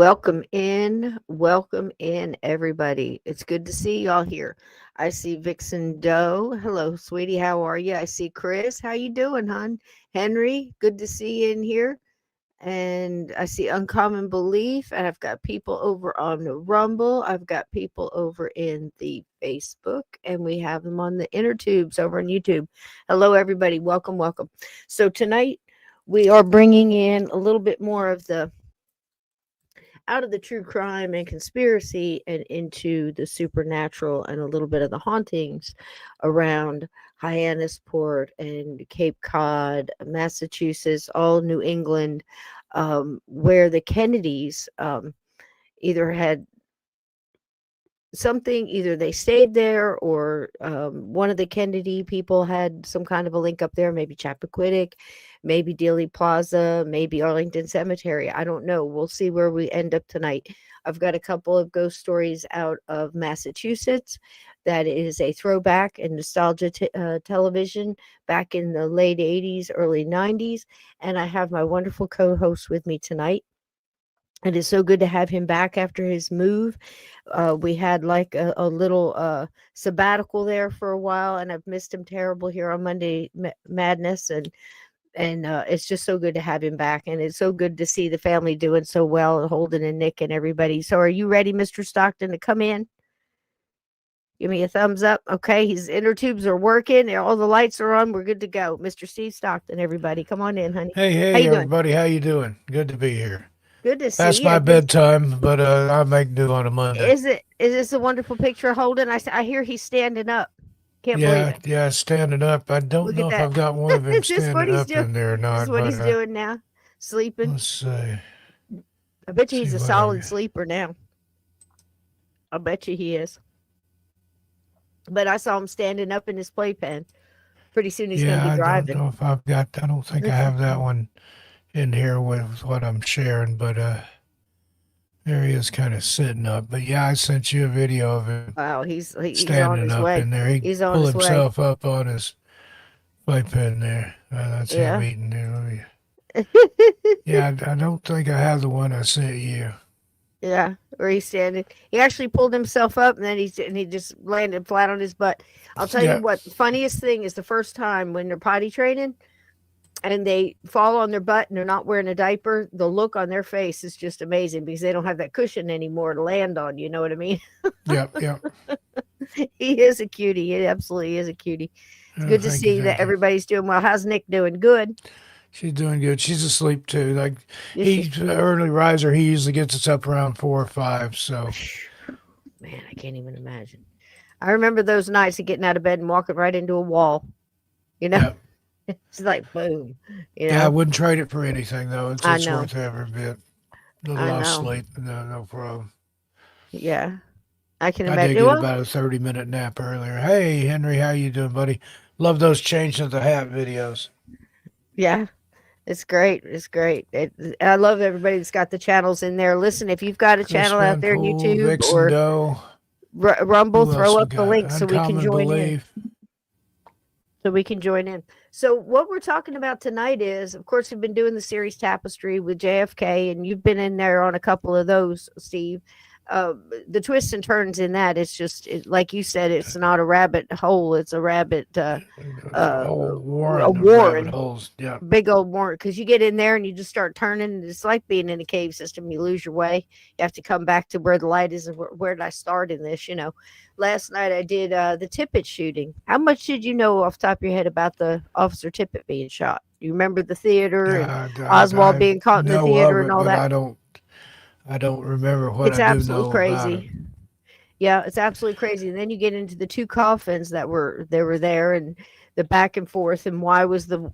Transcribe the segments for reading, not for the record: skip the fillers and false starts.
welcome in, everybody. It's good to see y'all here. I see Vixen Doe. Hello, sweetie. How are you? I see Chris. How you doing, hon? Henry, good to see you in here. And I see Uncommon Belief, and I've got people over on the Rumble. I've got people over in the Facebook, and we have them on the inner tubes over on YouTube. Hello, everybody. Welcome, welcome. So tonight we are bringing in a little bit more of the out of the true crime and conspiracy and into the supernatural and a little bit of the hauntings around Hyannis Port and Cape Cod, Massachusetts, all New England, where the Kennedys either had something, either they stayed there or one of the Kennedy people had some kind of a link up there, maybe Chappaquiddick, maybe Dealy Plaza, maybe Arlington Cemetery. I don't know. We'll see where we end up tonight. I've got a couple of ghost stories out of Massachusetts. That is a throwback and nostalgia television back in the late 80s, early 90s. And I have my wonderful co-host with me tonight. It is so good to have him back after his move. We had like a little sabbatical there for a while, and I've missed him terrible here on Monday Madness. And it's just so good to have him back. And it's so good to see the family doing so well, Holden and Nick and everybody. So are you ready, Mr. Stockton, to come in? Give me a thumbs up. Okay, his inner tubes are working. All the lights are on. We're good to go. Mr. Steve Stockton, everybody. Come on in, honey. Hey, everybody. How you doing? Good to be here. Good to see Past you. my bedtime, but I make do on a Monday. Is this a wonderful picture of Holden? I hear he's standing up. Can't believe it. Yeah, standing up. I don't Look know at if that. I've got one of him Is this what standing he's up doing? in there or This not. is what But he's doing now. Sleeping. let's see. I bet you he's See a what solid sleeper now. I bet you he is. But I saw him standing up in his playpen. Pretty soon he's going to be I don't driving. know if I've got. I don't think I have that one in here with what I'm sharing, but there he is, kind of sitting up. But yeah, I sent you a video of him Wow, he's on standing his up way. in there. He He's on pull his way. himself up on his playpen there. That's him Yeah. eating there. Yeah, I don't think I have the one I sent you. Yeah, where he's standing. He actually pulled himself up, and then he just landed flat on his butt. I'll tell you Yeah, what, the funniest thing is the first time when they're potty training and they fall on their butt and they're not wearing a diaper, the look on their face is just amazing because they don't have that cushion anymore to land on. You know what I mean? yeah. He is a cutie. He absolutely is a cutie. It's Oh, good to thank you, see that thank you. everybody's doing well. How's Nick doing? Good. She's doing good. She's asleep too. Like Is she? he's an early riser. He usually gets us up around 4 or 5. So Man, I can't even imagine. I remember those nights of getting out of bed and walking right into a wall. You know, yeah, it's like boom. You yeah. I know, wouldn't trade it for anything though. I It's know, worth every bit. A little I lost know. sleep, no problem. Yeah, I can I did imagine. get Well, about a 30-minute nap earlier. Hey Henry, how you doing, buddy? Love those change of the hat videos. yeah, it's great. It's great. I love everybody that's got the channels in there. Listen, if you've got a Chris channel out Van there in Pool, YouTube Vixen or Doe. Rumble, Who else throw we up the got? link so we can Uncommon join in. Belief. So we can join in. So what we're talking about tonight is, of course, we've been doing the series Tapestry with JFK, and you've been in there on a couple of those, Steve. The twists and turns in that, it's just like you said, it's not a rabbit hole, it's a rabbit It's a whole a warren of rabbit warren, holes. Yeah. big old warren, because you get in there and you just start turning, and it's like being in a cave system. You lose your way. You have to come back to where the light is. And where did I start in this? Last night I did the Tippett shooting. How much did you know off the top of your head about the Officer Tippett being shot? You remember the theater and Yeah, Oswald I being caught in the know theater of and it, all but that? I don't remember what It's I do absolutely know about it. crazy. Yeah, it's absolutely crazy. And then you get into the two coffins that were there, and the back and forth, and why was the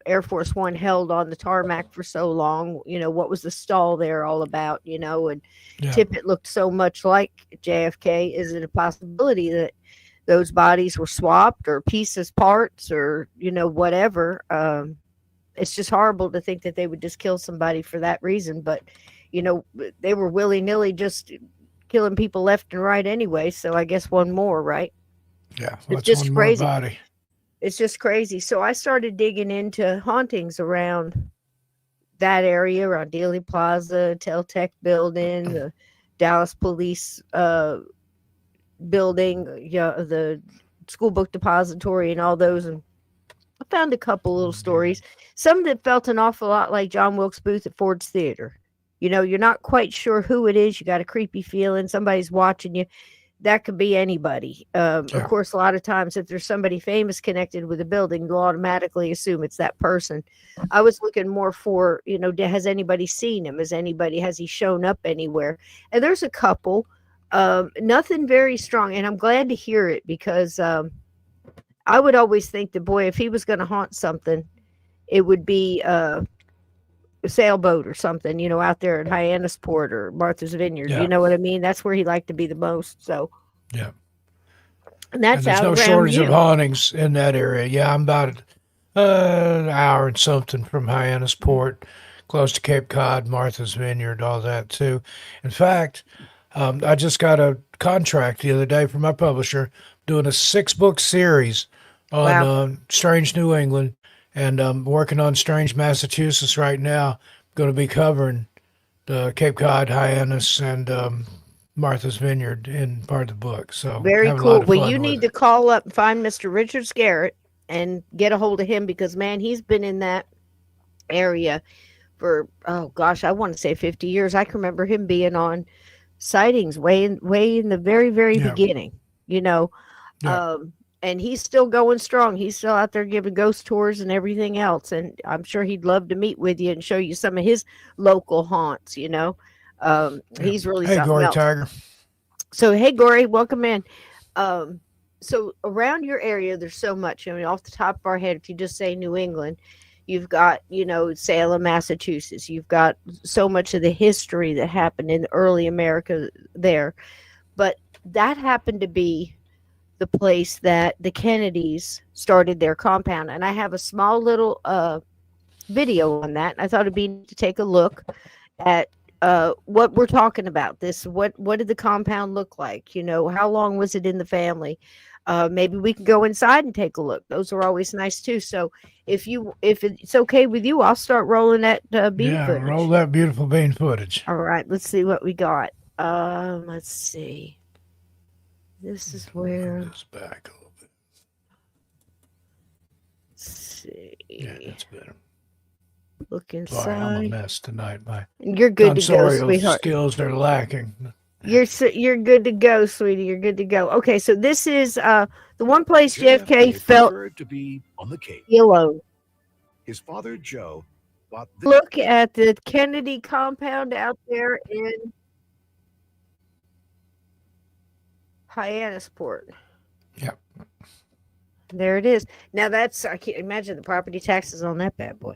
Air Force One held on the tarmac for so long? What was the stall there all about? And Yeah, Tippett looked so much like JFK. Is it a possibility that those bodies were swapped or pieces, parts, or whatever? It's just horrible to think that they would just kill somebody for that reason. But they were willy nilly just killing people left and right anyway. So I guess one more, right? yeah. It's What's just one more crazy. body? It's just crazy. So I started digging into hauntings around that area around Dealy Plaza, Teltec building, the Dallas Police building, yeah, the school book depository, and all those. And I found a couple little stories. Some that felt an awful lot like John Wilkes Booth at Ford's Theater. You know, you're not quite sure who it is. You got a creepy feeling somebody's watching you. That could be anybody. Of Yeah. course, a lot of times, if there's somebody famous connected with a building, you'll automatically assume it's that person. I was looking more for, you know, has anybody seen him? Has he shown up anywhere? And there's a couple. Nothing very strong, and I'm glad to hear it because I would always think that, boy, if he was going to haunt something, it would be a sailboat or something, you know, out there at Hyannis Port or Martha's Vineyard. Yeah. You know what I mean? That's where he liked to be the most. So, Yeah. and that's And there's out no around shortage you. of hauntings in that area. Yeah, I'm about an hour and something from Hyannis Port, close to Cape Cod, Martha's Vineyard, all that too. In fact, I just got a contract the other day from my publisher doing a 6-book series on Wow. Strange New England, and I'm working on Strange Massachusetts right now. Going to be covering the Cape Cod, Hyannis, and Martha's Vineyard in part of the book. So Very having a lot cool. of Well, you fun with need it. to call up and find Mr. Richard Garrett and get a hold of him because, man, he's been in that area for, oh gosh, I want to say 50 years. I can remember him being on sightings way in the very, very Yeah, beginning, you know. yeah, And he's still going strong. He's still out there giving ghost tours and everything else. And I'm sure he'd love to meet with you and show you some of his local haunts, you know. yeah. He's really Hey, something Gory else. Tiger. So, hey, Gory, welcome in. Um, so, around your area, there's so much. I mean, off the top of our head, if you just say New England, you've got, you know, Salem, Massachusetts. You've got so much of the history that happened in early America there. But that happened to be the place that the Kennedys started their compound. And I have a small little video on that. I thought it'd be neat to take a look at what we're talking about. What did the compound look like? You know, how long was it in the family? Maybe we can go inside and take a look. Those are always nice too. So if it's okay with you, I'll start rolling that beam Yeah, roll footage. that beautiful bean footage. All right, let's see what we got. Let's see. This is Move where. this back a little bit. Let's see. Yeah, that's better. Look Sorry, I'm a inside. mess tonight. You're good I'm to go, sorry, those sweetheart. skills are lacking. You're good to go, sweetie. You're good to go. Okay, so this is the one place JFK JFK felt preferred to be on the Cape. alone. His father, Joe, bought this. Look at the Kennedy compound out there in Hyannis Port. Yep. There it is. Now I can't imagine the property taxes on that bad boy.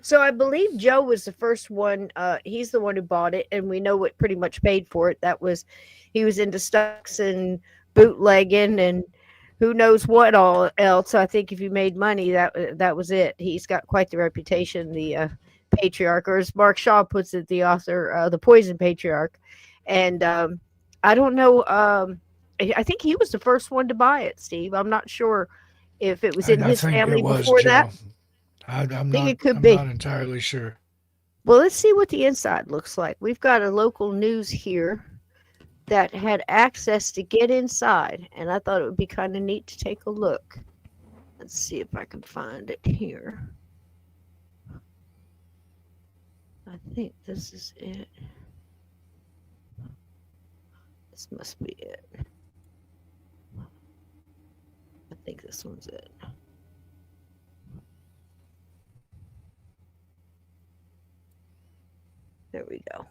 So I believe Joe was the first one. He's the one who bought it, and we know what pretty much paid for it. He was into stocks and bootlegging and who knows what all else. I think if you made money, that was it. He's got quite the reputation, the patriarch, or as Mark Shaw puts it, the author, the poison patriarch. And I don't know. I think he was the first one to buy it, Steve. I'm not sure if it was in I his think family it was before Joe. that. I'm Think not. it could I'm be. not entirely sure. Well, let's see what the inside looks like. We've got a local news here that had access to get inside, and I thought it would be kind of neat to take a look. Let's see if I can find it here. I think this is it. This must be it. I think this one's it. There we go.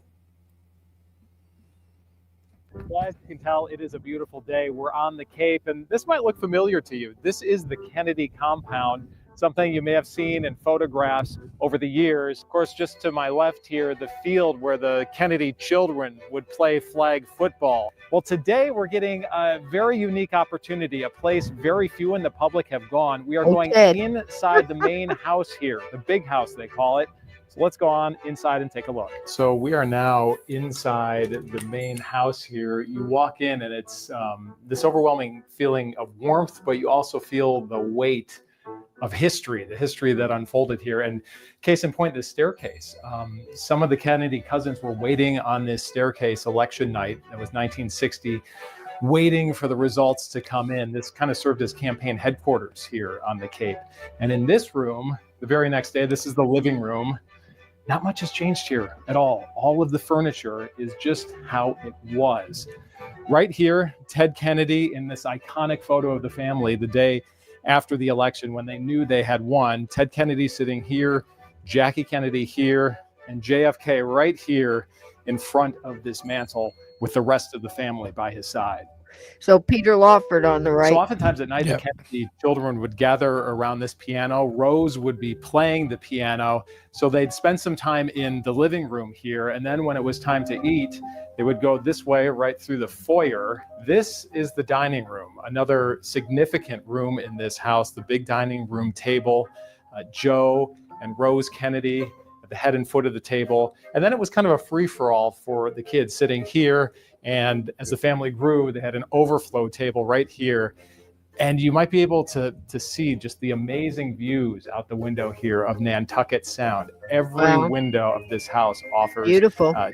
Well, as you can tell, it is a beautiful day. We're on the Cape, and this might look familiar to you. This is the Kennedy compound, something you may have seen in photographs over the years. Of course, just to my left here, the field where the Kennedy children would play flag football. Well, today we're getting a very unique opportunity, a place very few in the public have gone. We are going inside the main house here, the big house they call it. So let's go on inside and take a look. So we are now inside the main house here. You walk in and it's this overwhelming feeling of warmth, but you also feel the weight history, the history that unfolded here. And case in point, this staircase. Some of the Kennedy cousins were waiting on this staircase election night. It was 1960, waiting for the results to come in. This kind of served as campaign headquarters here on the Cape. And in this room, the very next day, this is the living room. Not much has changed here at all. All of the furniture is just how it was. Right here, Ted Kennedy in this iconic photo of the family the day after the election when they knew they had won. Ted Kennedy sitting here, Jackie Kennedy here, and JFK right here in front of this mantle with the rest of the family by his side. So Peter Lawford on the right. So oftentimes at night, the Kennedy children would gather around this piano. Rose would be playing the piano. So they'd spend some time in the living room here. And then when it was time to eat, they would go this way right through the foyer. This is the dining room, another significant room in this house, the big dining room table. Joe and Rose Kennedy at the head and foot of the table. And then it was kind of a free-for-all for the kids sitting here. And as the family grew, they had an overflow table right here. And you might be able to see just the amazing views out the window here of Nantucket Sound. Every window of this house offers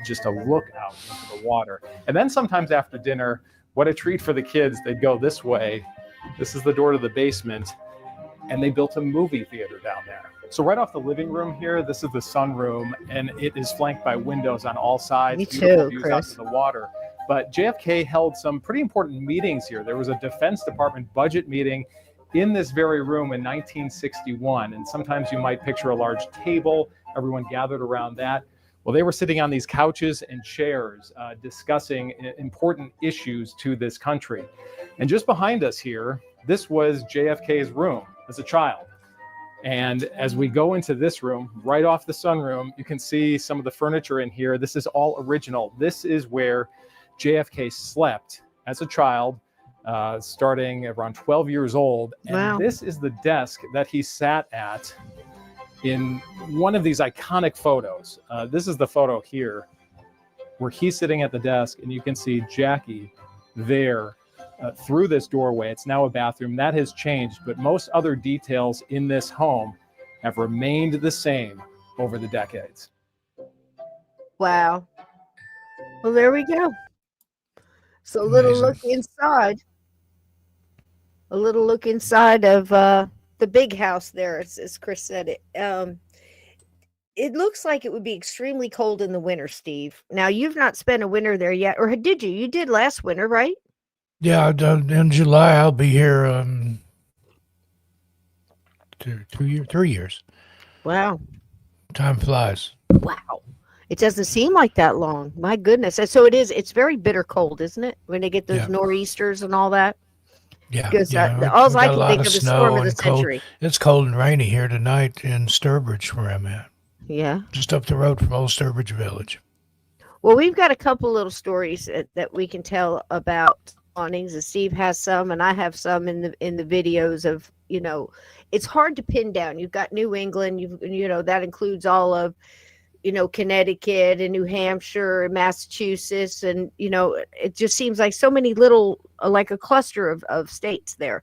just a look out into the water. And then sometimes after dinner, what a treat for the kids. They'd go this way. This is the door to the basement. And they built a movie theater down there. So right off the living room here, this is the sunroom, and it is flanked by windows on all sides. Me Beautiful too, views Chris. out to the water. But JFK held some pretty important meetings here. There was a Defense Department budget meeting in this very room in 1961. And sometimes you might picture a large table, everyone gathered around that. Well, they were sitting on these couches and chairs discussing important issues to this country. And just behind us here, this was JFK's room as a child. And as we go into this room, right off the sunroom, you can see some of the furniture in here. This is all original. This is where JFK slept as a child, starting around 12 years old. And this is the desk that he sat at in one of these iconic photos. This is the photo here where he's sitting at the desk, and you can see Jackie there through this doorway. It's now a bathroom. That has changed, but most other details in this home have remained the same over the decades. Wow. Well, there we go. So a little look inside. A little look inside of the big house there, as Chris said it. It looks like it would be extremely cold in the winter, Steve. Now, you've not spent a winter there yet, or did you? You did last winter, right? Yeah, in July I'll be here 3 years. Wow. Time flies. Wow. It doesn't seem like that long. My goodness. And so it's very bitter cold, isn't it? When they get those nor'easters and all that. Yeah. Because yeah, all I got a can lot think of of is snow storm of the and cold. century. It's cold and rainy here tonight in Sturbridge, where I'm at. Yeah. Just up the road from Old Sturbridge Village. Well, we've got a couple little stories that we can tell about hauntings, and Steve has some, and I have some in the videos of, it's hard to pin down. You've got New England, that includes all of, Connecticut and New Hampshire and Massachusetts. And, it just seems like so many little, like a cluster of states there.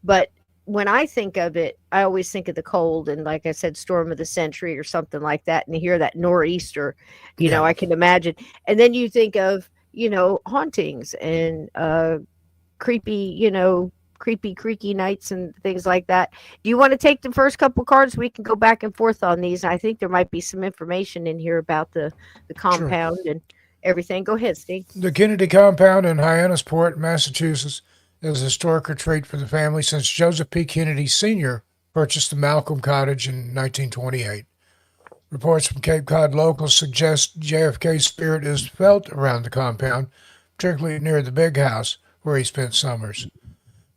But when I think of it, I always think of the cold and, like I said, storm of the century or something like that. And you hear that nor'easter, I can imagine. And then you think of, hauntings and creaky nights and things like that. Do you want to take the first couple cards? We can go back and forth on these. I think there might be some information in here about the compound and everything. Go ahead, Steve. The Kennedy compound in Hyannis Port, Massachusetts, is a historic retreat for the family since Joseph P. Kennedy Sr. purchased the Malcolm Cottage in 1928. Reports from Cape Cod locals suggest JFK's spirit is felt around the compound, particularly near the big house where he spent summers.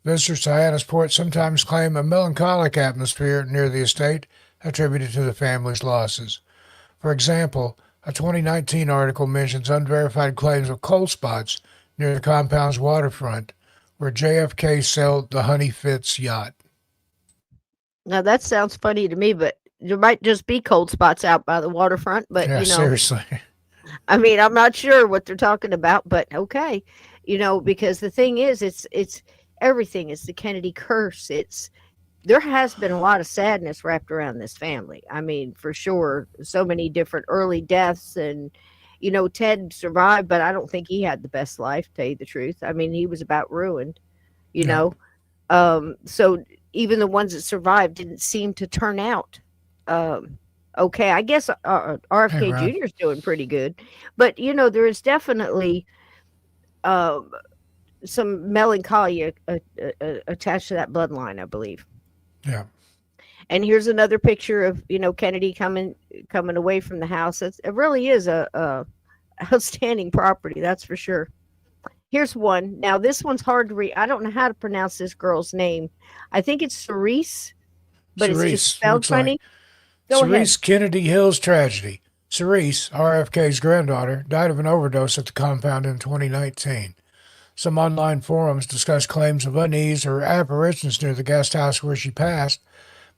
Visitors to Hyannis Port sometimes claim a melancholic atmosphere near the estate attributed to the family's losses. For example, a 2019 article mentions unverified claims of cold spots near the compound's waterfront, where JFK sailed the Honey Fitz yacht. Now, that sounds funny to me, but there might just be cold spots out by the waterfront. But, seriously. I mean, I'm not sure what they're talking about, but okay. Because the thing is, it's everything is the Kennedy curse. It's there has been a lot of sadness wrapped around this family. I mean, for sure, so many different early deaths, and Ted survived, but I don't think he had the best life, to tell you the truth. I mean, he was about ruined, you Yeah. know. So even the ones that survived didn't seem to turn out um, okay. I guess Hey, RFK Ron. Jr. is doing pretty good, but there is definitely um, some melancholy attached to that bloodline, I believe. Yeah. And here's another picture of Kennedy coming away from the house. It really is a outstanding property, that's for sure. Here's one. Now this one's hard to read. I don't know how to pronounce this girl's name. I think it's Cerise, but it's just Cerise, spelled looks like. funny. Go ahead. Cerise Kennedy Hill's tragedy. Cerise, RFK's granddaughter, died of an overdose at the compound in 2019. Some online forums discuss claims of unease or apparitions near the guest house where she passed,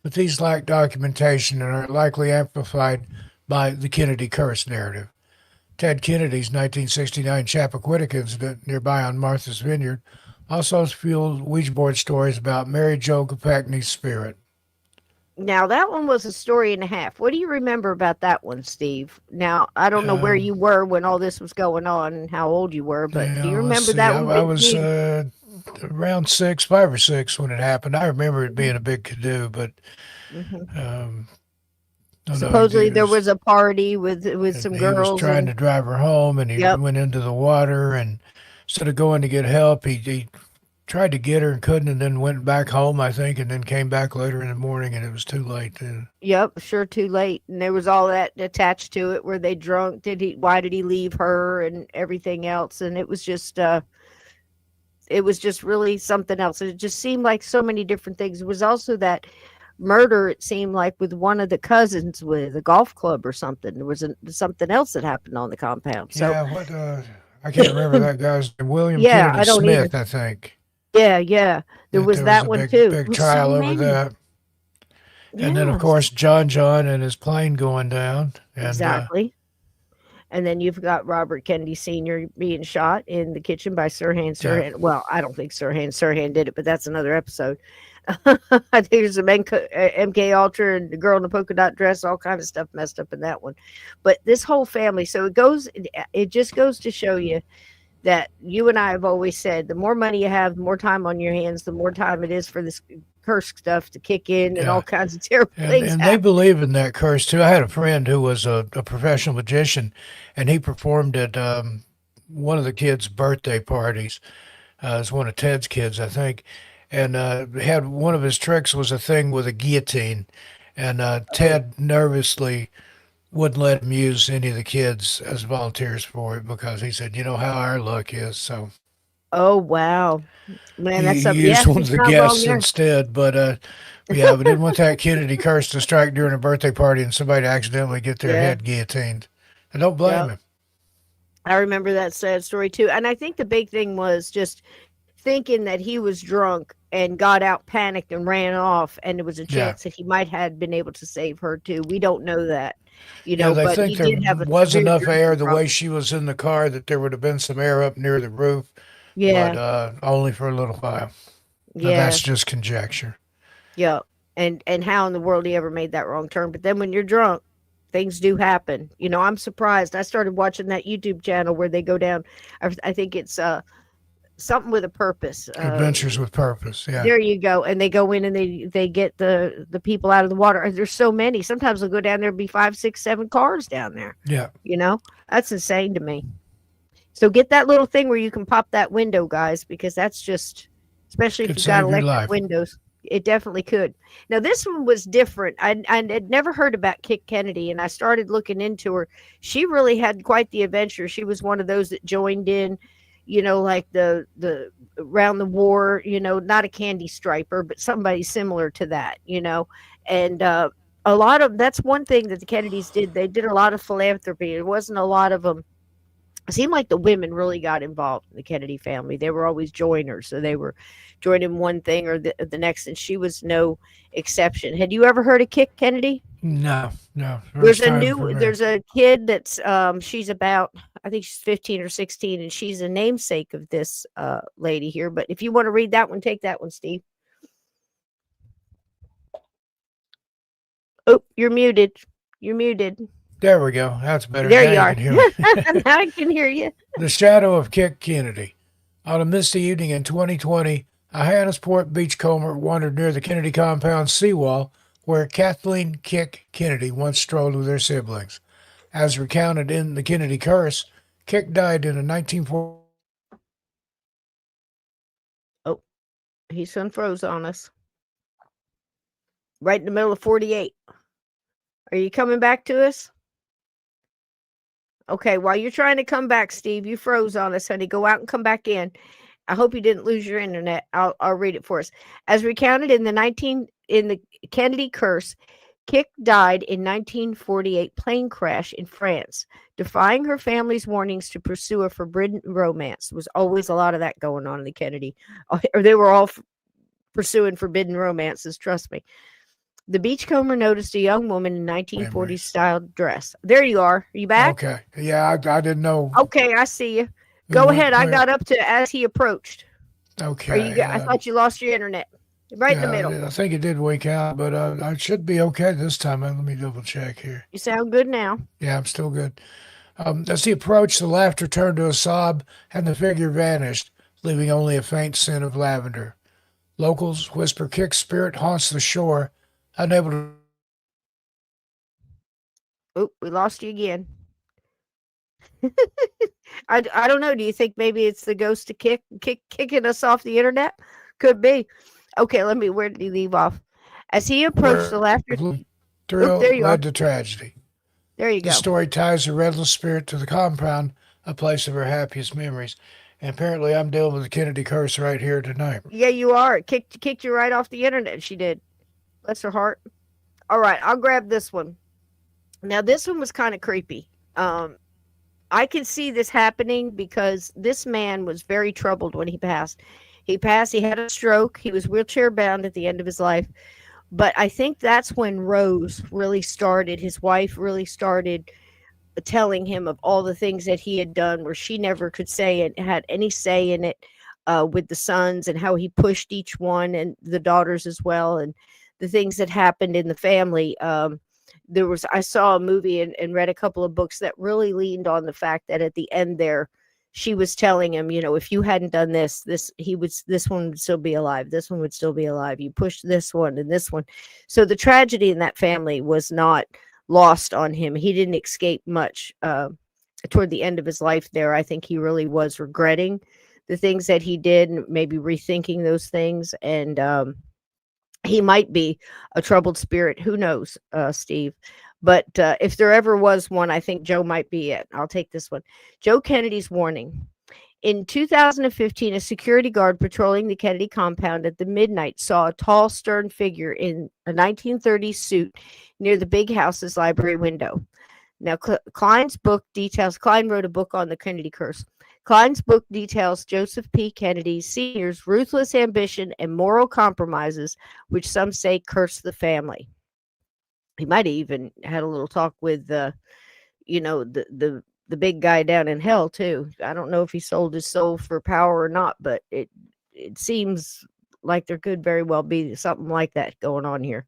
but these lack documentation and are likely amplified by the Kennedy curse narrative. Ted Kennedy's 1969 Chappaquiddick incident nearby on Martha's Vineyard also fueled Ouija board stories about Mary Jo Kopechne's spirit. Now that one was a story and a half. What do you remember about that one, Steve? Now I don't know where you were when all this was going on and how old you were, but do you remember that one? I was around 5 or 6 when it happened. I remember it being a big to-do, but supposedly there was a party with some girls. He was trying to drive her home, and he went into the water, and instead of going to get help, he tried to get her and couldn't, and then went back home, I think, and then came back later in the morning, and it was too late. Yep, sure, too late. And there was all that attached to it. Were they drunk? Why did he leave her and everything else? And it was just really something else. It just seemed like so many different things. It was also that murder, it seemed like, with one of the cousins with a golf club or something. There was something else that happened on the compound. So I can't remember that guy's name. William Yeah, Kennedy I don't Smith, either. I think. Yeah. There was that a one big, too. big There was trial so over many. that. And then, of Yes, course, John and his plane going down. And, exactly. And then you've got Robert Kennedy Sr. being shot in the kitchen by Sirhan Sirhan. Yeah. Well, I don't think Sirhan did it, but that's another episode. I think there's some MK Ultra and the girl in the polka dot dress, all kind of stuff messed up in that one. But this whole family, so it just goes to show you that you and I have always said, the more money you have, the more time on your hands, the more time it is for this curse stuff to kick in and all kinds of terrible things. And they believe in that curse too. I had a friend who was a professional magician, and he performed at one of the kids' birthday parties. It was one of Ted's kids, I think. And had one of his tricks was a thing with a guillotine. And Ted nervously wouldn't let him use any of the kids as volunteers for it because he said, you know how our luck is. So Oh wow, man, that's he something. used Yeah, one of he's the not wrong guests there. instead. But we didn't want that Kennedy curse to strike during a birthday party and somebody to accidentally get their Yeah. head guillotined. I don't blame Yep. him. I remember that sad story too. And I think the big thing was just thinking that he was drunk and got out, panicked, and ran off, and there was a Yeah. chance that he might have been able to save her too. We don't know that, Yeah, they but he think there did have a was severe enough air drinking the problem. way she was in the car that there would have been some air up near the roof, Yeah, but only for a little while. Now, yeah, that's just conjecture. yeah. And how in the world he ever made that wrong turn? But then when you're drunk, things do happen. I'm surprised. I started watching that YouTube channel where they go down. I think it's something with a purpose. Adventures with purpose. Yeah. There you go. And they go in and they get the people out of the water. There's so many. Sometimes they'll go down there and be 5, 6, 7 cars down there. Yeah. That's insane to me. So get that little thing where you can pop that window, guys, because that's just, especially if Could you've got save your electric life. windows, it definitely could. Now this one was different. I had never heard about Kit Kennedy, and I started looking into her. She really had quite the adventure. She was one of those that joined in, like the around the war, not a candy striper, but somebody similar to that, and a lot of, that's one thing that the Kennedys did. They did a lot of philanthropy. It wasn't a lot of them. It seemed like the women really got involved in the Kennedy family. They were always joiners, so they were joining one thing or the next, and she was no exception. Had you ever heard of Kit Kennedy? No. There's First a time for me. there's a kid that's she's about, I think she's 15 or 16, and she's a namesake of this lady here. But if you want to read that one, take that one, Steve. Oh, you're muted. You're muted. There we go. That's better. There Now you you are. can hear me. Now I can hear you. The shadow of Kick Kennedy. On a misty evening in 2020, a Hyannis Port beachcomber wandered near the Kennedy compound seawall where Kathleen Kick Kennedy once strolled with her siblings. As recounted in The Kennedy Curse, Kick died in a 1940. Oh, he's unfroze on us. Right in the middle of 48. Are you coming back to us? Okay, while you're trying to come back, Steve, you froze on us, honey. Go out and come back in. I hope you didn't lose your internet. I'll read it for us. As recounted in the Kennedy Curse, Kick died in 1948 plane crash in France, defying her family's warnings to pursue a forbidden romance. There was always a lot of that going on in the Kennedy, or they were all pursuing forbidden romances. Trust me. The beachcomber noticed a young woman in 1940s styled dress. There you are. Are you back? Okay. Yeah, I didn't know. Okay, I see you. Go ahead. I got up to as he approached. Okay. I thought you lost your internet. Right in the middle. I think it did wake out, but I should be okay this time. Let me double check here. You sound good now. Yeah, I'm still good. As he approached, the laughter turned to a sob, and the figure vanished, leaving only a faint scent of lavender. Locals whisper Kick's spirit haunts the shore, unable to. Oh, we lost you again. I don't know. Do you think maybe it's the ghost of kicking us off the internet? Could be. Okay, where did he leave off? As he approached the laughter. Thrill there you led are. to tragedy. There you go. The story ties the restless spirit to the compound, a place of her happiest memories. And apparently I'm dealing with the Kennedy curse right here tonight. Yeah, you are. Kicked you right off the internet. She did. Bless her heart. All right, I'll grab this one. Now, this one was kind of creepy. I can see this happening because this man was very troubled when he passed. He had a stroke. He was wheelchair bound at the end of his life. But I think that's when Rose really started, his wife really started telling him of all the things that he had done where she never could say and had any say in it, with the sons and how he pushed each one and the daughters as well, and the things that happened in the family. I saw a movie and read a couple of books that really leaned on the fact that at the end there, she was telling him, if you hadn't done this one would still be alive. This one would still be alive. You pushed this one and this one. So the tragedy in that family was not lost on him. He didn't escape much toward the end of his life there. I think he really was regretting the things that he did and maybe rethinking those things. And he might be a troubled spirit. Who knows, Steve? But if there ever was one, I think Joe might be it. I'll take this one. Joe Kennedy's warning. In 2015, a security guard patrolling the Kennedy compound at the midnight saw a tall, stern figure in a 1930s suit near the big house's library window. Now, Klein wrote a book on the Kennedy curse. Klein's book details Joseph P. Kennedy Sr.'s ruthless ambition and moral compromises, which some say cursed the family. He might have even had a little talk with the big guy down in hell too. I don't know if he sold his soul for power or not, but it seems like there could very well be something like that going on here.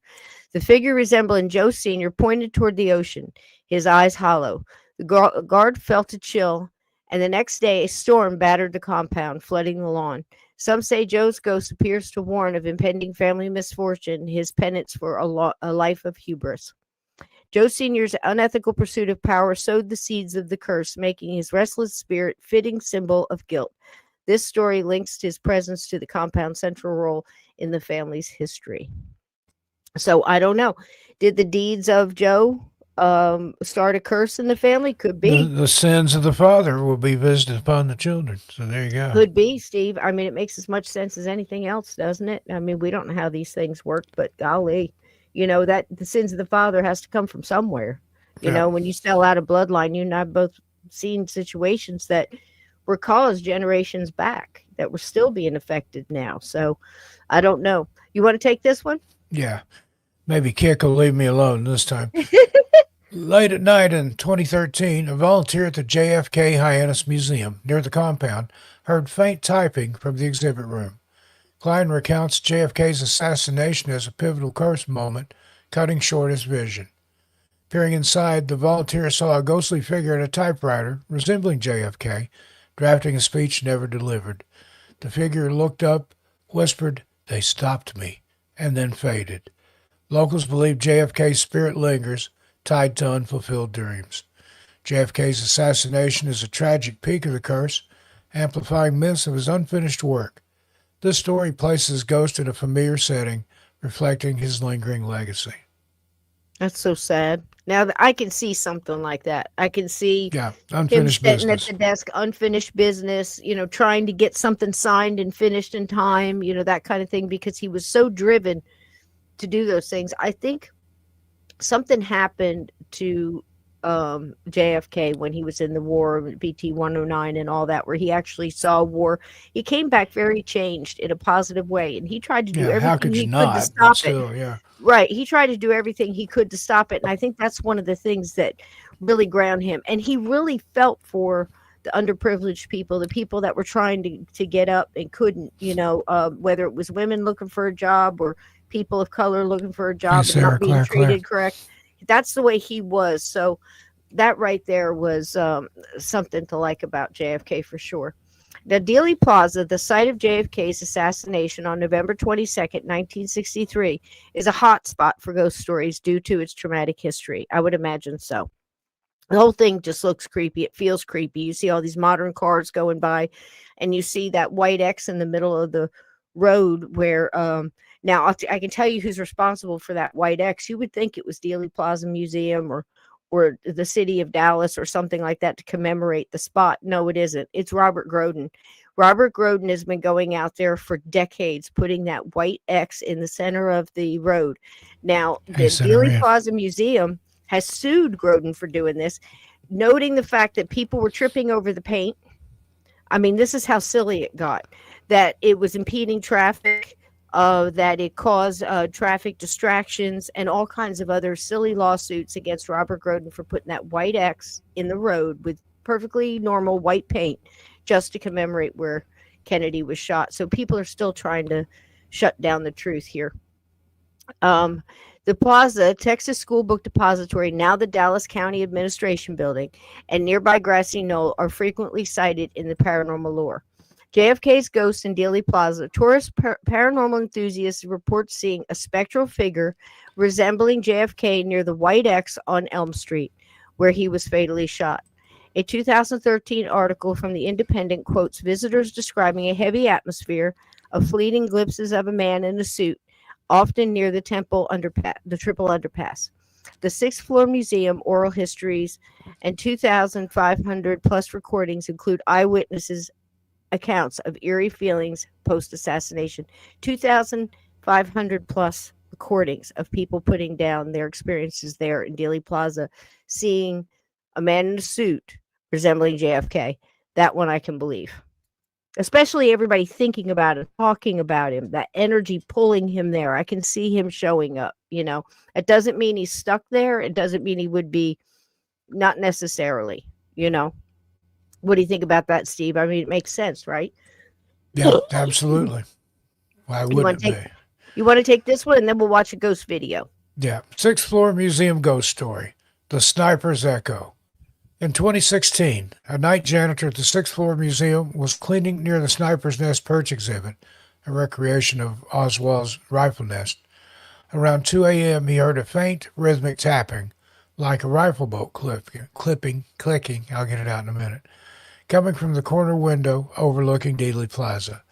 The figure resembling Joe Sr. pointed toward the ocean, his eyes hollow. The guard felt a chill, and the next day a storm battered the compound, flooding the lawn. Some say Joe's ghost appears to warn of impending family misfortune, his penance for a life of hubris. Joe Sr.'s unethical pursuit of power sowed the seeds of the curse, making his restless spirit fitting symbol of guilt. This story links his presence to the compound's central role in the family's history. So I don't know. Did the deeds of Joe start a curse in the family? Could be. The sins of the father will be visited upon the children. So there you go. Could be, Steve. I mean, it makes as much sense as anything else, doesn't it? I mean, we don't know how these things work, but golly, that the sins of the father has to come from somewhere. When you sell out a bloodline, you and I have both seen situations that were caused generations back that were still being affected now. So I don't know. You want to take this one? Yeah. Maybe Kick will leave me alone this time. Late at night in 2013, a volunteer at the JFK Hyannis Museum near the compound heard faint typing from the exhibit room. Klein recounts JFK's assassination as a pivotal curse moment, cutting short his vision. Peering inside, the volunteer saw a ghostly figure at a typewriter, resembling JFK, drafting a speech never delivered. The figure looked up, whispered, "They stopped me," and then faded. Locals believe JFK's spirit lingers, tied to unfulfilled dreams. JFK's assassination is a tragic peak of the curse, amplifying myths of his unfinished work. This story places Ghost in a familiar setting, reflecting his lingering legacy. That's so sad. Now I can see something like that. I can see Yeah, him unfinished sitting business. at the desk, unfinished business, trying to get something signed and finished in time, that kind of thing, because he was so driven to do those things. I think something happened to JFK when he was in the war, BT 109 and all that, where he actually saw war. He came back very changed in a positive way, and he tried to do Yeah, how everything could you he could to not? But stop it. still, yeah. Right. He tried to do everything he could to stop it. And I think that's one of the things that really ground him. And he really felt for the underprivileged people, the people that were trying to get up and couldn't, whether it was women looking for a job or people of color looking for a job and Sarah, not being Claire. treated correct. That's the way he was. So that right there was something to like about JFK for sure. Now, Dealy Plaza, the site of JFK's assassination on November 22nd, 1963, is a hot spot for ghost stories due to its traumatic history. I would imagine so. The whole thing just looks creepy. It feels creepy. You see all these modern cars going by, and you see that white X in the middle of the road where now I can tell you who's responsible for that white X. You would think it was Dealy Plaza Museum or the city of Dallas or something like that to commemorate the spot. No, it isn't. It's Robert Groden. Robert Groden has been going out there for decades, putting that white X in the center of the road. Now, the Dealy Plaza Museum has sued Groden for doing this, noting the fact that people were tripping over the paint. I mean, this is how silly it got, that it was impeding traffic, that it caused traffic distractions and all kinds of other silly lawsuits against Robert Groden for putting that white X in the road with perfectly normal white paint just to commemorate where Kennedy was shot. So people are still trying to shut down the truth here. The Plaza, Texas School Book Depository, now the Dallas County Administration Building, and nearby Grassy Knoll are frequently cited in the paranormal lore. JFK's ghost in Dealy Plaza. Tourist paranormal enthusiasts report seeing a spectral figure resembling JFK near the White X on Elm Street, where he was fatally shot. A 2013 article from The Independent quotes visitors describing a heavy atmosphere of fleeting glimpses of a man in a suit, often near the triple underpass. The sixth floor museum oral histories and 2,500 plus recordings include eyewitnesses' accounts of eerie feelings post-assassination. 2,500 plus recordings of people putting down their experiences there in Dealy Plaza, seeing a man in a suit resembling JFK. That one I can believe. Especially everybody thinking about it, talking about him, that energy pulling him there. I can see him showing up, It doesn't mean he's stuck there. It doesn't mean he would be, not necessarily, What do you think about that, Steve? I mean, it makes sense, right? Yeah, absolutely. Why wouldn't it be? You want to take this one, and then we'll watch a ghost video. Yeah. Sixth floor museum ghost story. The Sniper's Echo. In 2016, a night janitor at the sixth floor museum was cleaning near the Sniper's Nest perch exhibit, a recreation of Oswald's rifle nest. Around 2 a.m., he heard a faint, rhythmic tapping, like a rifle bolt clicking, I'll get it out in a minute, coming from the corner window overlooking Dealy Plaza.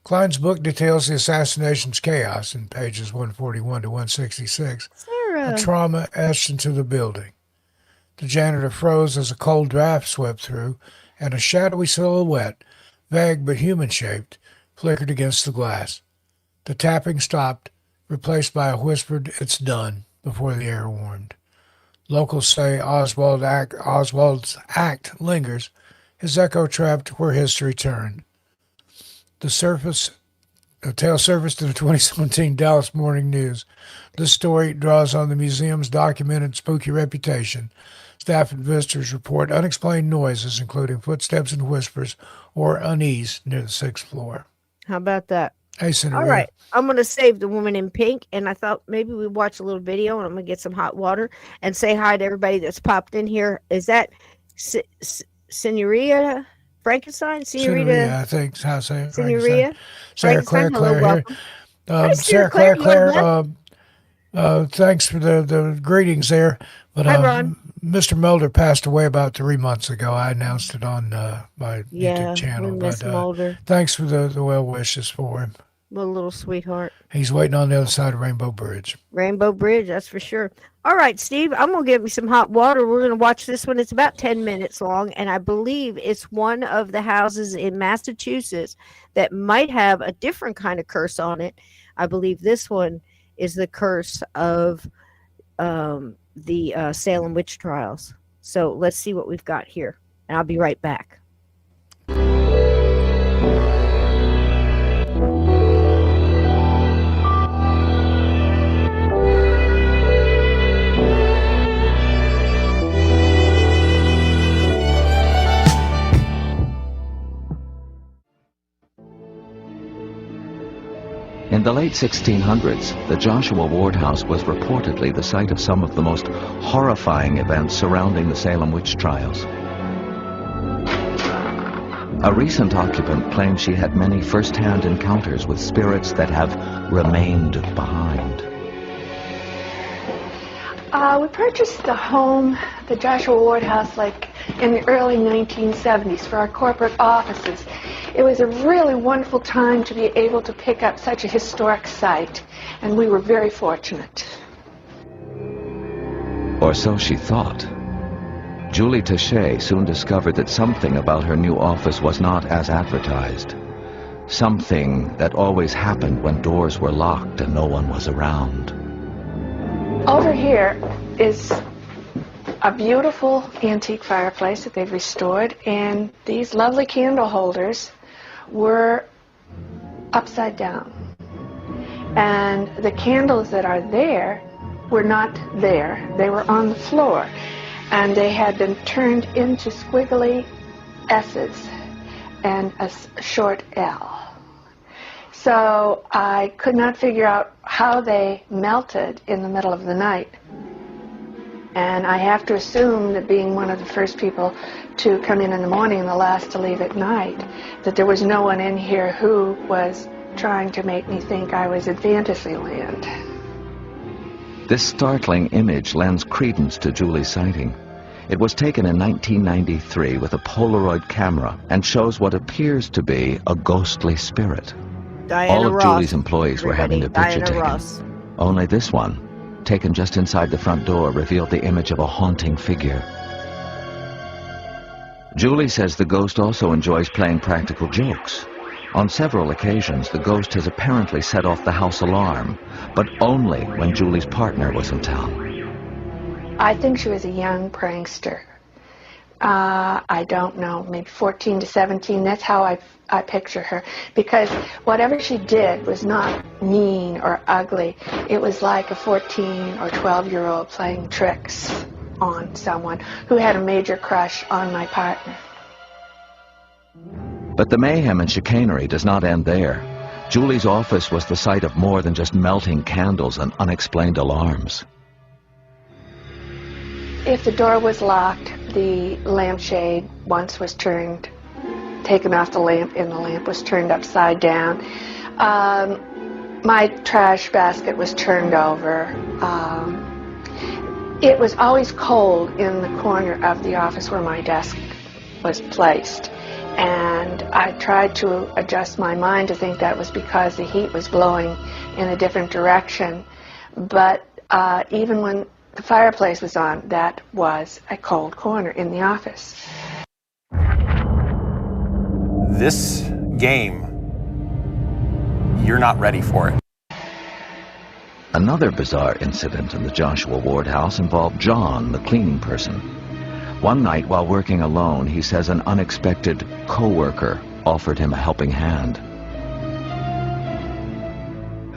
Klein's book details the assassination's chaos in pages 141 to 166, Sarah. a trauma etched into the building. The janitor froze as a cold draft swept through, and a shadowy silhouette, vague but human-shaped, flickered against the glass. The tapping stopped, replaced by a whispered, "It's done," before the air warmed. Locals say Oswald's act lingers, his echo trapped where history turned. The tale surfaced in the 2017 Dallas Morning News. This story draws on the museum's documented spooky reputation. Staff and visitors report unexplained noises, including footsteps and whispers, or unease near the sixth floor. How about that? Hey, Senator. All right. I'm going to save the woman in pink. And I thought maybe we'd watch a little video, and I'm going to get some hot water and say hi to everybody that's popped in here. Is that Senorita Frankenstein? Senorita, I think. How say it? Senorita? Sarah Claire Hello, here. welcome. Hi, Sarah Claire. Claire, thanks for the greetings there. But Hi, Ron. Mr. Mulder passed away about 3 months ago. I announced it on my YouTube channel. We miss Mulder. Thanks for the well wishes for him. Little sweetheart. He's waiting on the other side of Rainbow Bridge. Rainbow Bridge, that's for sure. All right, Steve, I'm going to give you some hot water. We're going to watch this one. It's about 10 minutes long, and I believe it's one of the houses in Massachusetts that might have a different kind of curse on it. I believe this one is the curse of the Salem witch trials. So let's see what we've got here, and I'll be right back. In the late 1600s, the Joshua Ward House was reportedly the site of some of the most horrifying events surrounding the Salem witch trials. A recent occupant claimed she had many first-hand encounters with spirits that have remained behind. We purchased the home, the Joshua Ward House, like in the early 1970s for our corporate offices. It was a really wonderful time to be able to pick up such a historic site, and we were very fortunate. Or so she thought. Julie Taché soon discovered that something about her new office was not as advertised. Something that always happened when doors were locked and no one was around. Over here is a beautiful antique fireplace that they've restored, and these lovely candle holders were upside down. And the candles that are there were not there. They were on the floor, and they had been turned into squiggly S's and a short L. So I could not figure out how they melted in the middle of the night. And I have to assume that being one of the first people to come in the morning and the last to leave at night, that there was no one in here who was trying to make me think I was at Fantasyland. This startling image lends credence to Julie's sighting. It was taken in 1993 with a Polaroid camera and shows what appears to be a ghostly spirit. Diana All of Ross. Julie's employees were having their picture Diana taken. Ross. Only this one, taken just inside the front door, revealed the image of a haunting figure. Julie says the ghost also enjoys playing practical jokes. On several occasions, the ghost has apparently set off the house alarm, but only when Julie's partner was in town. I think she was a young prankster. I don't know, maybe 14 to 17. That's how I picture her. Because whatever she did was not mean or ugly. It was like a 14 or 12-year-old playing tricks on someone who had a major crush on my partner. But the mayhem and chicanery does not end there. Julie's office was the site of more than just melting candles and unexplained alarms. If the door was locked, the lampshade once was turned, taken off the lamp, and the lamp was turned upside down. My trash basket was turned over. It was always cold in the corner of the office where my desk was placed. And I tried to adjust my mind to think that was because the heat was blowing in a different direction. But even when the fireplace was on, that was a cold corner in the office. This game, you're not ready for it. Another bizarre incident in the Joshua Ward house involved John, the cleaning person. One night while working alone, he says an unexpected co-worker offered him a helping hand.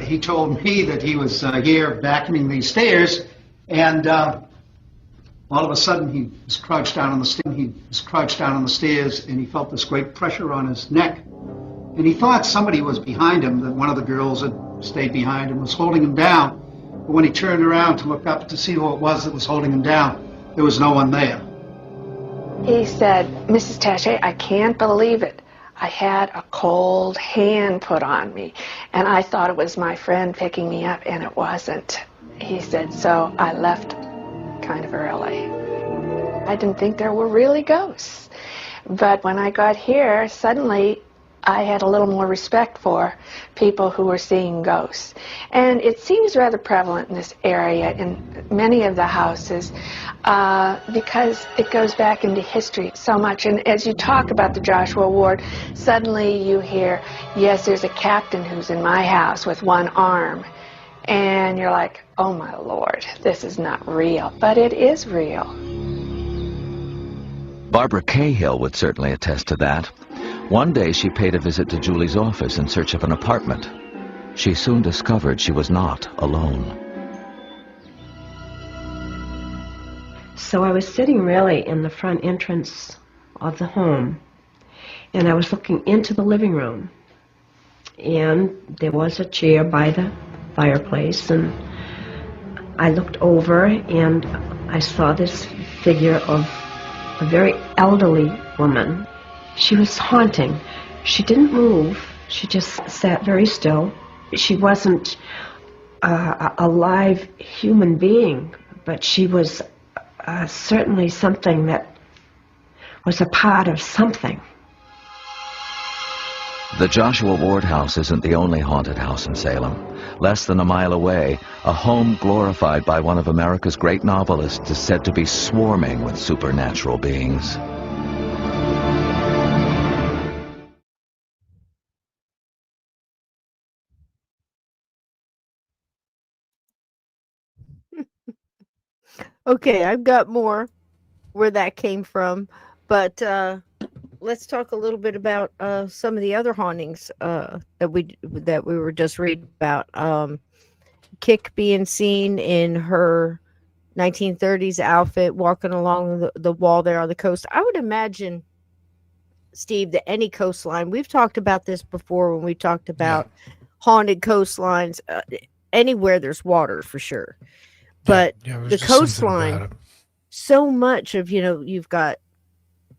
He told me that he was here vacuuming these stairs, and all of a sudden he was crouched down on the stairs, and he felt this great pressure on his neck. And he thought somebody was behind him, that one of the girls had stayed behind him, was holding him down. But when he turned around to look up to see who it was that was holding him down, there was no one there. He said, Mrs. Taché, I can't believe it. I had a cold hand put on me, and I thought it was my friend picking me up, and it wasn't. He said, so I left kind of early. I didn't think there were really ghosts. But when I got here, suddenly I had a little more respect for people who were seeing ghosts. And it seems rather prevalent in this area, in many of the houses, because it goes back into history so much. And as you talk about the Joshua Ward, suddenly you hear, yes, there's a captain who's in my house with one arm. And you're like, oh my Lord, this is not real. But it is real. Barbara Cahill would certainly attest to that. One day she paid a visit to Julie's office in search of an apartment. She soon discovered she was not alone. So I was sitting really in the front entrance of the home, and I was looking into the living room, and there was a chair by the fireplace, and I looked over and I saw this figure of a very elderly woman. She was haunting. She didn't move. She just sat very still. She wasn't a live human being, but she was certainly something that was a part of something. The Joshua Ward house isn't the only haunted house in Salem. Less than a mile away, a home glorified by one of America's great novelists is said to be swarming with supernatural beings. Okay, I've got more where that came from, but let's talk a little bit about some of the other hauntings that we were just reading about. Kick being seen in her 1930s outfit walking along the wall there on the coast. I would imagine, Steve, that any coastline, we've talked about this before when we talked about haunted coastlines, anywhere there's water for sure. But the coastline, so much of, you've got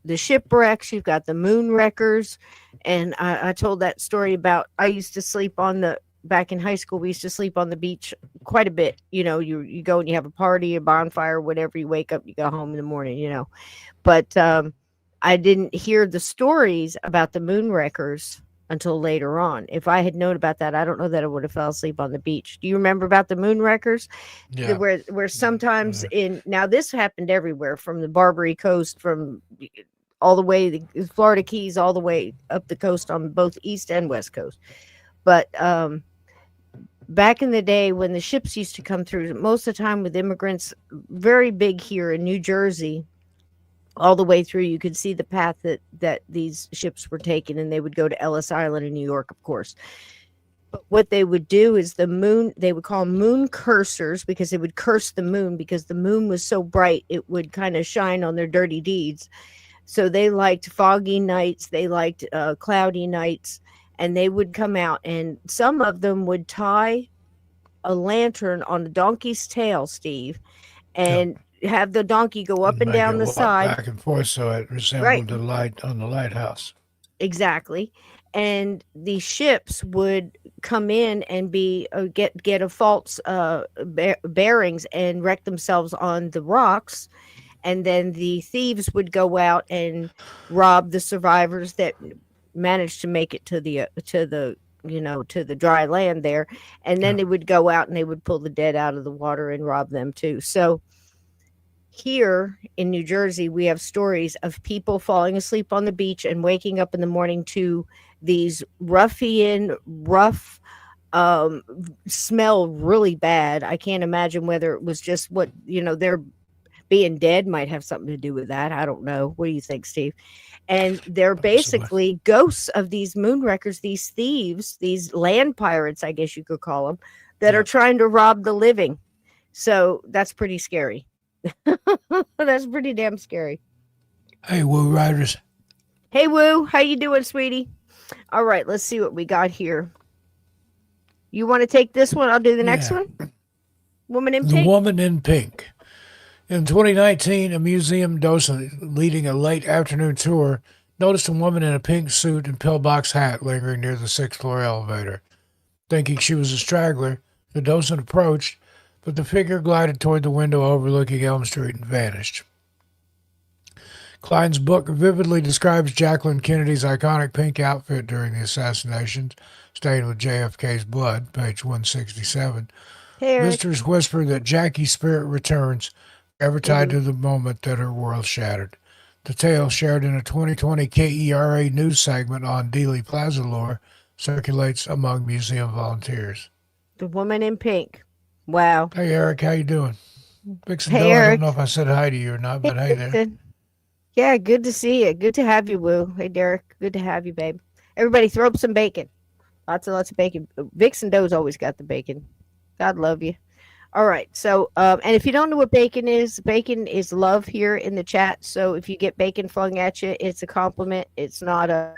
the shipwrecks, you've got the moon wreckers. And I told that story about, I used to sleep back in high school, we used to sleep on the beach quite a bit. You go and you have a party, a bonfire, whatever, you wake up, you go home in the morning, But I didn't hear the stories about the moon wreckers until later on. If I had known about that, I don't know that I would have fell asleep on the beach. Do you remember about the moon wreckers? Yeah. Where sometimes now this happened everywhere, from the Barbary Coast, from all the way the Florida Keys, all the way up the coast on both East and West Coast. But back in the day when the ships used to come through, most of the time with immigrants, very big here in New Jersey, all the way through, you could see the path that these ships were taking, and they would go to Ellis Island in New York, of course. But what they would do is they would call moon cursors, because they would curse the moon because the moon was so bright, it would kind of shine on their dirty deeds. So they liked foggy nights, they liked cloudy nights, and they would come out, and some of them would tie a lantern on a donkey's tail, Steve, and have the donkey go up and down the side, back and forth, so it resembled the light on the lighthouse. Exactly. And the ships would come in and get a false bearings and wreck themselves on the rocks, and then the thieves would go out and rob the survivors that managed to make it to the dry land there, and then they would go out and they would pull the dead out of the water and rob them too. So here in New Jersey, we have stories of people falling asleep on the beach and waking up in the morning to these rough smell really bad. I can't imagine whether it was just they're being dead might have something to do with that. I don't know. What do you think, Steve? And they're basically ghosts of these moonwreckers, these thieves, these land pirates, I guess you could call them, that are trying to rob the living. So that's pretty scary. That's pretty damn scary. Hey, Woo Riders. Hey, Woo. How you doing, sweetie? All right, let's see what we got here. You want to take this one? I'll do the next Yeah. one. Woman in The Pink. Woman in Pink. In 2019, a museum docent leading a late afternoon tour noticed a woman in a pink suit and pillbox hat lingering near the sixth floor elevator. Thinking she was a straggler, the docent approached, but the figure glided toward the window overlooking Elm Street and vanished. Klein's book vividly describes Jacqueline Kennedy's iconic pink outfit during the assassinations, stained with JFK's blood, page 167. Hey, Eric. Visitors whisper that Jackie's spirit returns, ever tied to the moment that her world shattered. The tale, shared in a 2020 KERA news segment on Dealy Plaza lore, circulates among museum volunteers. The Woman in Pink. Wow. Hey, Eric, how you doing? Vixen Hey, Bill, I Eric. don't know if I said hi to you or not, but hey there. Vixen. Yeah, good to see you. Good to have you, Woo. Hey, Derek. Good to have you, babe. Everybody throw up some bacon. Lots of bacon. Vixen Doe's always got the bacon. God love you. All right. So, and if you don't know what bacon is love here in the chat. So if you get bacon flung at you, it's a compliment. It's not a,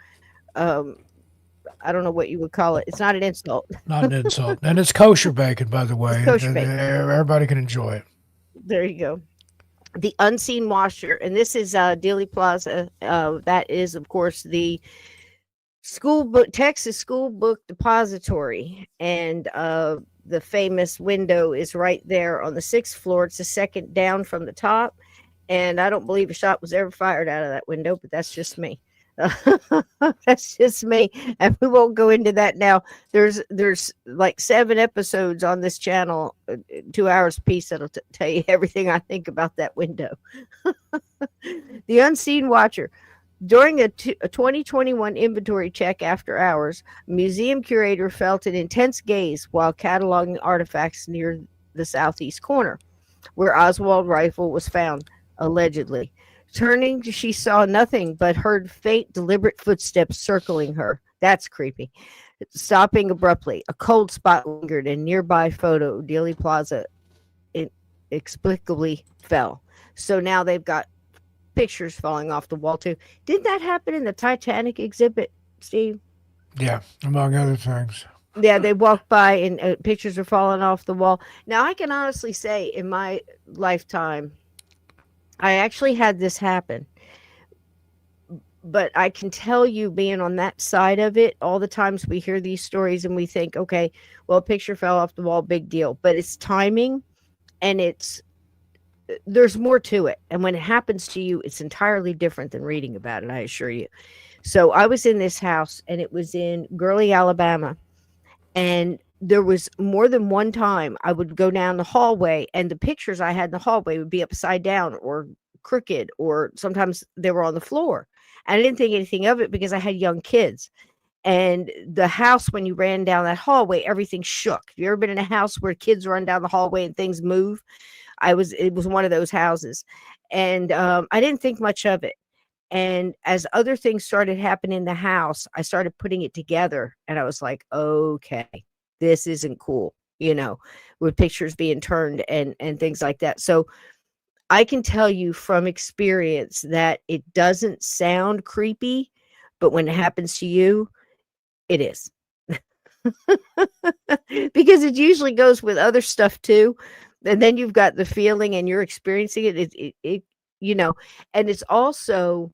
I don't know what you would call it. It's not an insult. Not an insult. And it's kosher bacon, by the way. It's kosher bacon. Everybody can enjoy it. There you go. The Unseen Washer. And this is Dealy Plaza. That is, of course, the Texas School Book Depository. And the famous window is right there on the 6th floor. It's the second down from the top. And I don't believe a shot was ever fired out of that window, but that's just me. That's just me, and we won't go into that now. There's like 7 episodes on this channel, 2 hours a piece, that'll tell you everything I think about that window. The Unseen Watcher. During a 2021 inventory check after hours, a museum curator felt an intense gaze while cataloging artifacts near the southeast corner, where Oswald rifle was found, allegedly. Turning, she saw nothing but heard faint, deliberate footsteps circling her. That's creepy. Stopping abruptly, a cold spot lingered, and nearby photo, Dealy Plaza, inexplicably fell. So now they've got pictures falling off the wall too. Didn't that happen in the Titanic exhibit, Steve? Yeah, among other things. Yeah, they walked by and pictures are falling off the wall. Now, I can honestly say in my lifetime, I actually had this happen, but I can tell you, being on that side of it, all the times we hear these stories and we think, okay, well, a picture fell off the wall, big deal, but it's timing, and there's more to it. And when it happens to you, it's entirely different than reading about it, I assure you. So I was in this house, and it was in Gurley, Alabama, and there was more than one time I would go down the hallway, and the pictures I had in the hallway would be upside down or crooked, or sometimes they were on the floor. And I didn't think anything of it because I had young kids. And the house, when you ran down that hallway, everything shook. You ever been in a house where kids run down the hallway and things move? It was one of those houses. And I didn't think much of it. And as other things started happening in the house, I started putting it together, and I was like, okay, this isn't cool, with pictures being turned and things like that. So I can tell you from experience that it doesn't sound creepy, but when it happens to you, it is. Because it usually goes with other stuff too. And then you've got the feeling and you're experiencing it, and it's also,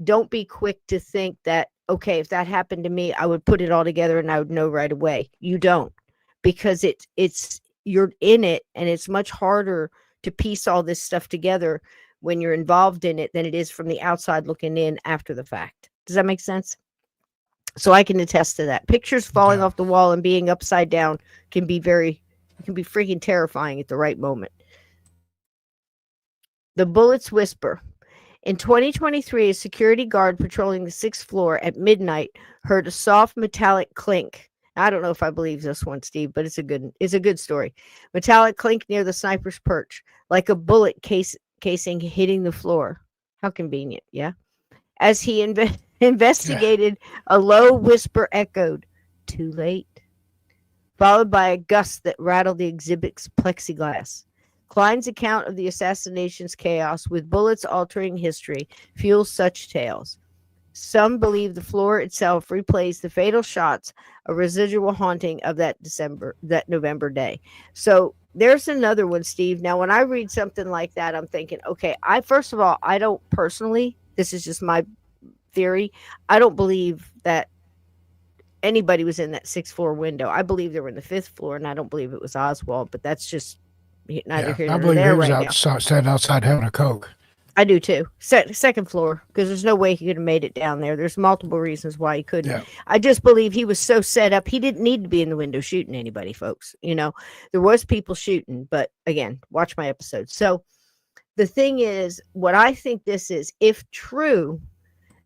don't be quick to think that, okay, if that happened to me, I would put it all together and I would know right away. You don't, because you're in it, and it's much harder to piece all this stuff together when you're involved in it than it is from the outside looking in after the fact. Does that make sense? So I can attest to that. Pictures falling off the wall and being upside down can be freaking terrifying at the right moment. The Bullets Whisper. In 2023, a security guard patrolling the 6th floor at midnight heard a soft metallic clink. I don't know if I believe this one, Steve, but it's a good story. Metallic clink near the sniper's perch, like a bullet casing hitting the floor. How convenient, yeah? As he investigated, a low whisper echoed, "Too late," followed by a gust that rattled the exhibit's plexiglass. Klein's account of the assassination's chaos, with bullets altering history, fuels such tales. Some believe the floor itself replays the fatal shots, a residual haunting of that November day. So there's another one, Steve. Now, when I read something like that, I'm thinking, okay, first of all, I don't personally, this is just my theory, I don't believe that anybody was in that 6th floor window. I believe they were in the 5th floor, and I don't believe it was Oswald, but that's just neither here nor there right now. Standing outside having a Coke. I do too. 2nd floor, because there's no way he could have made it down there. There's multiple reasons why he couldn't. Yeah. I just believe he was so set up. He didn't need to be in the window shooting anybody, folks. You know, there was people shooting, but again, watch my episode. So the thing is, what I think this is, if true,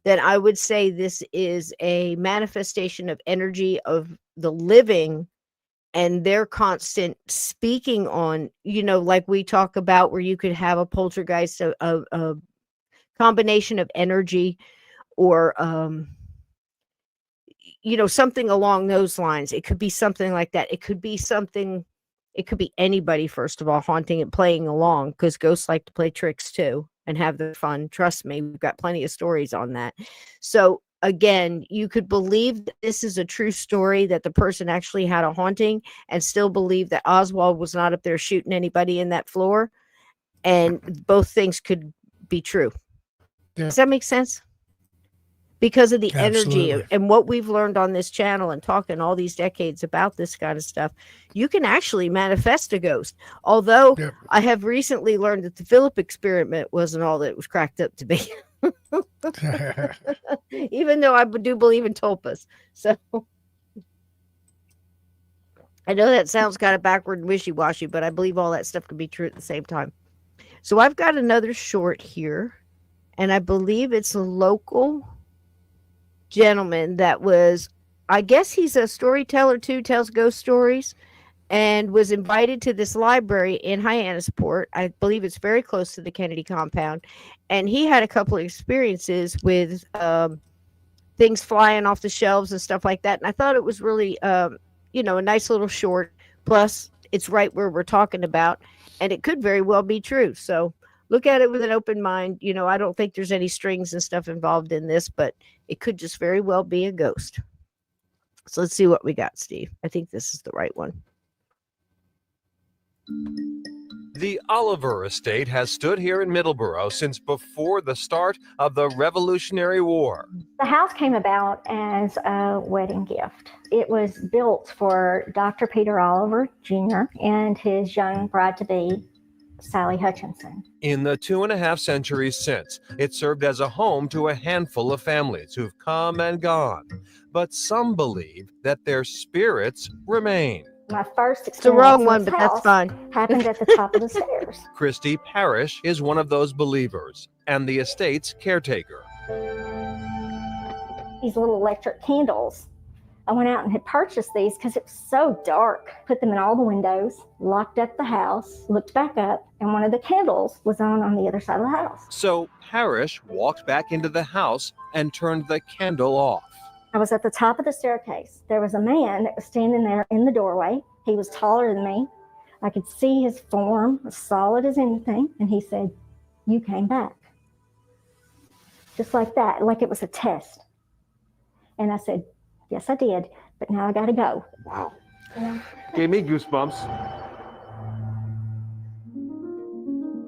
then I would say this is a manifestation of energy of the living and their constant speaking on, you know, like we talk about where you could have a poltergeist, a combination of energy or, you know, something along those lines. It could be something like that. It could be anybody, first of all, haunting and playing along, because ghosts like to play tricks too and have their fun. Trust me, we've got plenty of stories on that. So again, you could believe that this is a true story, that the person actually had a haunting, and still believe that Oswald was not up there shooting anybody in that floor. And both things could be true. Yeah. Does that make sense? Because of the Absolutely. energy and what we've learned on this channel and talking all these decades about this kind of stuff, you can actually manifest a ghost. Although Yep. I have recently learned that the Philip experiment wasn't all that it was cracked up to be. Even though I do believe in tulpas. So I know that sounds kind of backward and wishy-washy, but I believe all that stuff can be true at the same time. So I've got another short here, and I believe it's a local gentleman that was, I guess he's a storyteller too, tells ghost stories, and was invited to this library in Hyannis Port. I believe it's very close to the Kennedy compound. And he had a couple of experiences with things flying off the shelves and stuff like that. And I thought it was really, you know, a nice little short. Plus, it's right where we're talking about, and it could very well be true. So look at it with an open mind. You know, I don't think there's any strings and stuff involved in this, but it could just very well be a ghost. So let's see what we got, Steve. I think this is the right one. The Oliver estate has stood here in Middleborough since before the start of the Revolutionary War. The house came about as a wedding gift. It was built for Dr. Peter Oliver Jr. and his young bride-to-be, Sally Hutchinson. In the 2.5 centuries since, it served as a home to a handful of families who've come and gone. But some believe that their spirits remain. My first experience It's the wrong in one, this but that's house fine. happened at the top of the stairs. Christy Parrish is one of those believers and the estate's caretaker. These little electric candles. I went out and had purchased these because it was so dark. Put them in all the windows, locked up the house, looked back up, and one of the candles was on the other side of the house. So Parrish walked back into the house and turned the candle off. I was at the top of the staircase. There was a man that was standing there in the doorway. He was taller than me. I could see his form, as solid as anything. And he said, "You came back." Just like that, like it was a test. And I said, "Yes, I did, but now I gotta go." Wow. Yeah. Gave me goosebumps.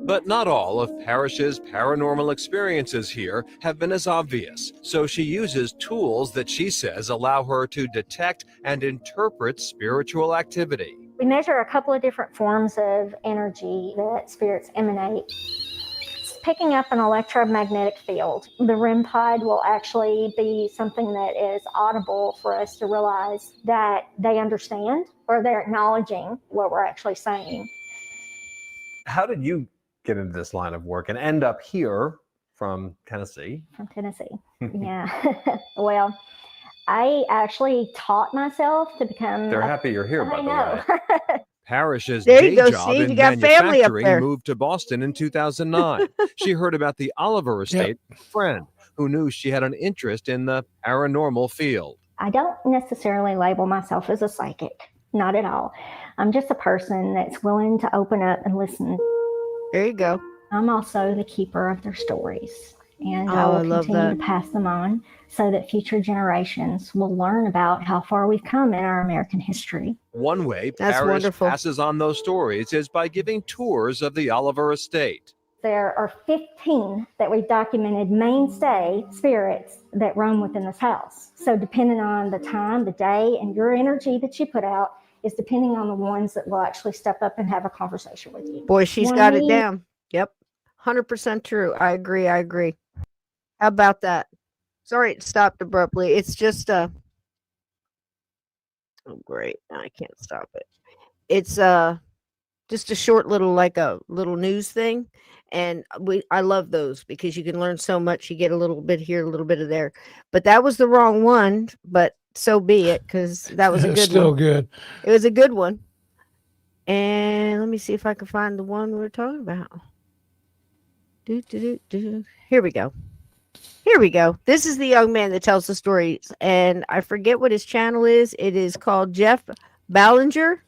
But not all of Parrish's paranormal experiences here have been as obvious, so she uses tools that she says allow her to detect and interpret spiritual activity. We measure a couple of different forms of energy that spirits emanate. It's picking up an electromagnetic field. The REM pod will actually be something that is audible for us to realize that they understand or they're acknowledging what we're actually saying. How did you get into this line of work and end up here from Tennessee? From Tennessee, yeah. Well, I actually taught myself to become... They're happy you're here, by the way. Parrish's There you day go, job Steve. in You got family up manufacturing there. moved to Boston in 2009. She heard about the Oliver estate from a friend who knew she had an interest in the paranormal field. I don't necessarily label myself as a psychic, not at all. I'm just a person that's willing to open up and listen. There you go. I'm also the keeper of their stories. and Oh, I will I love continue that. to pass them on so that future generations will learn about how far we've come in our American history. One way That's Parrish wonderful. passes on those stories is by giving tours of the Oliver estate. There are 15 that we've documented mainstay spirits that roam within this house. So depending on the time, the day, and your energy that you put out is depending on the ones that will actually step up and have a conversation with you. Boy, she's When got it we- down. Yep. 100% true. I agree. How about that? Sorry it stopped abruptly. It's just oh great. I can't stop it. It's just a short little, like a little news thing, and I love those because you can learn so much. You get a little bit here, a little bit of there. But that was the wrong one, but so be it, because that was a It's good still one. good. It was a good one. And let me see if I can find the one we're talking about. Here we go. This is the young man that tells the stories, and I forget what his channel is. It is called Jeff Ballinger,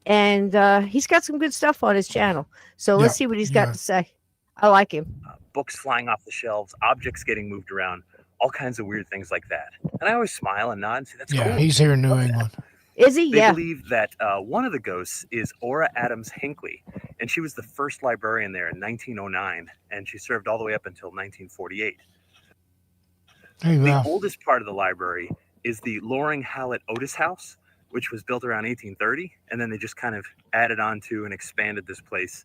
and he's got some good stuff on his channel. So let's see what he's got to say. I like him. Books flying off the shelves, objects getting moved around, all kinds of weird things like that. And I always smile and nod and say, that's cool. Yeah, he's here in New England. Is he? They Yeah. believe that one of the ghosts is Ora Adams Hinckley, and she was the first librarian there in 1909, and she served all the way up until 1948. The oldest part of the library is the Loring Hallett Otis House, which was built around 1830, and then they just kind of added on to and expanded this place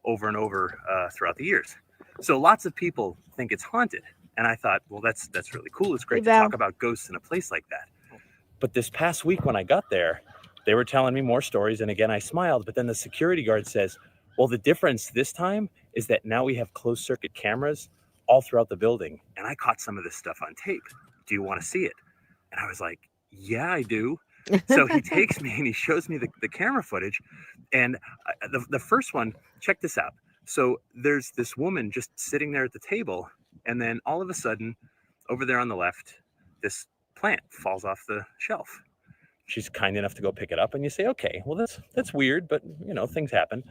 over and over throughout the years. So lots of people think it's haunted, and I thought, well, that's really cool. It's great to talk about ghosts in a place like that. But this past week when I got there, they were telling me more stories, and again I smiled, but then the security guard says, well, the difference this time is that now we have closed circuit cameras all throughout the building, and I caught some of this stuff on tape. Do you want to see it? And I was like, yeah, I do. So he takes me and he shows me the camera footage, and the first one, check this out. So there's this woman just sitting there at the table, and then all of a sudden, over there on the left, this plant falls off the shelf. She's kind enough to go pick it up, and you say, okay, well, that's weird, but you know, things happen.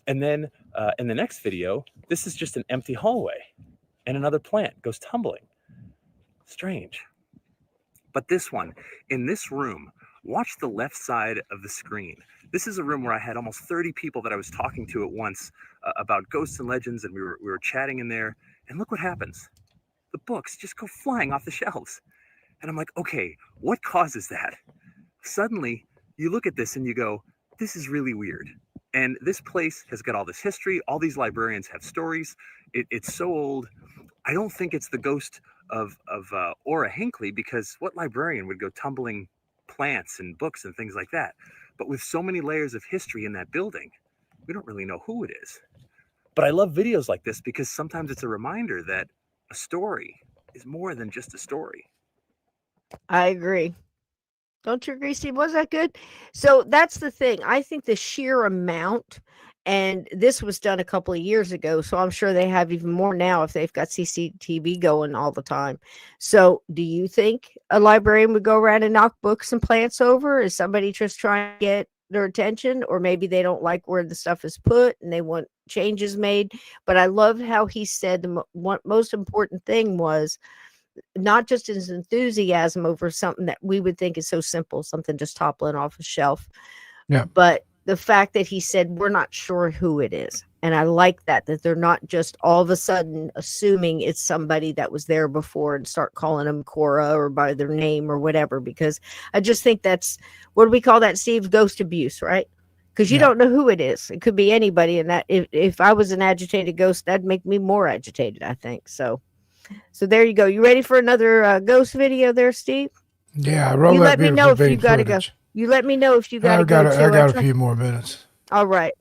And then in the next video, this is just an empty hallway, and another plant goes tumbling. Strange. But this one, in this room, watch the left side of the screen. This is a room where I had almost 30 people that I was talking to at once about ghosts and legends, and we were chatting in there, and look what happens. The books just go flying off the shelves. And I'm like, okay, what causes that? Suddenly, you look at this and you go, this is really weird. And this place has got all this history. All these librarians have stories. It's so old. I don't think it's the ghost of Ora Hinckley, because what librarian would go tumbling plants and books and things like that? But with so many layers of history in that building, we don't really know who it is. But I love videos like this because sometimes it's a reminder that a story is more than just a story. I agree. Don't you agree, Steve? Was that good? So that's the thing. I think the sheer amount, and this was done a couple of years ago, so I'm sure they have even more now if they've got CCTV going all the time. So do you think a librarian would go around and knock books and plants over? Is somebody just trying to get their attention? Or maybe they don't like where the stuff is put and they want changes made? But I loved how he said the most important thing was not just his enthusiasm over something that we would think is so simple, something just toppling off a shelf, but the fact that he said we're not sure who it is. And I like that they're not just all of a sudden assuming it's somebody that was there before and start calling them Cora or by their name or whatever, because I just think that's, what do we call that, Steve? Ghost abuse, right? Because you don't know who it is. It could be anybody. And that if I was an agitated ghost, that'd make me more agitated, I think. So there you go. You ready for another ghost video there, Steve? Yeah, roll you that let me know if you beautiful got to go. footage. You let me know if you got to go. I got a few more minutes. All right.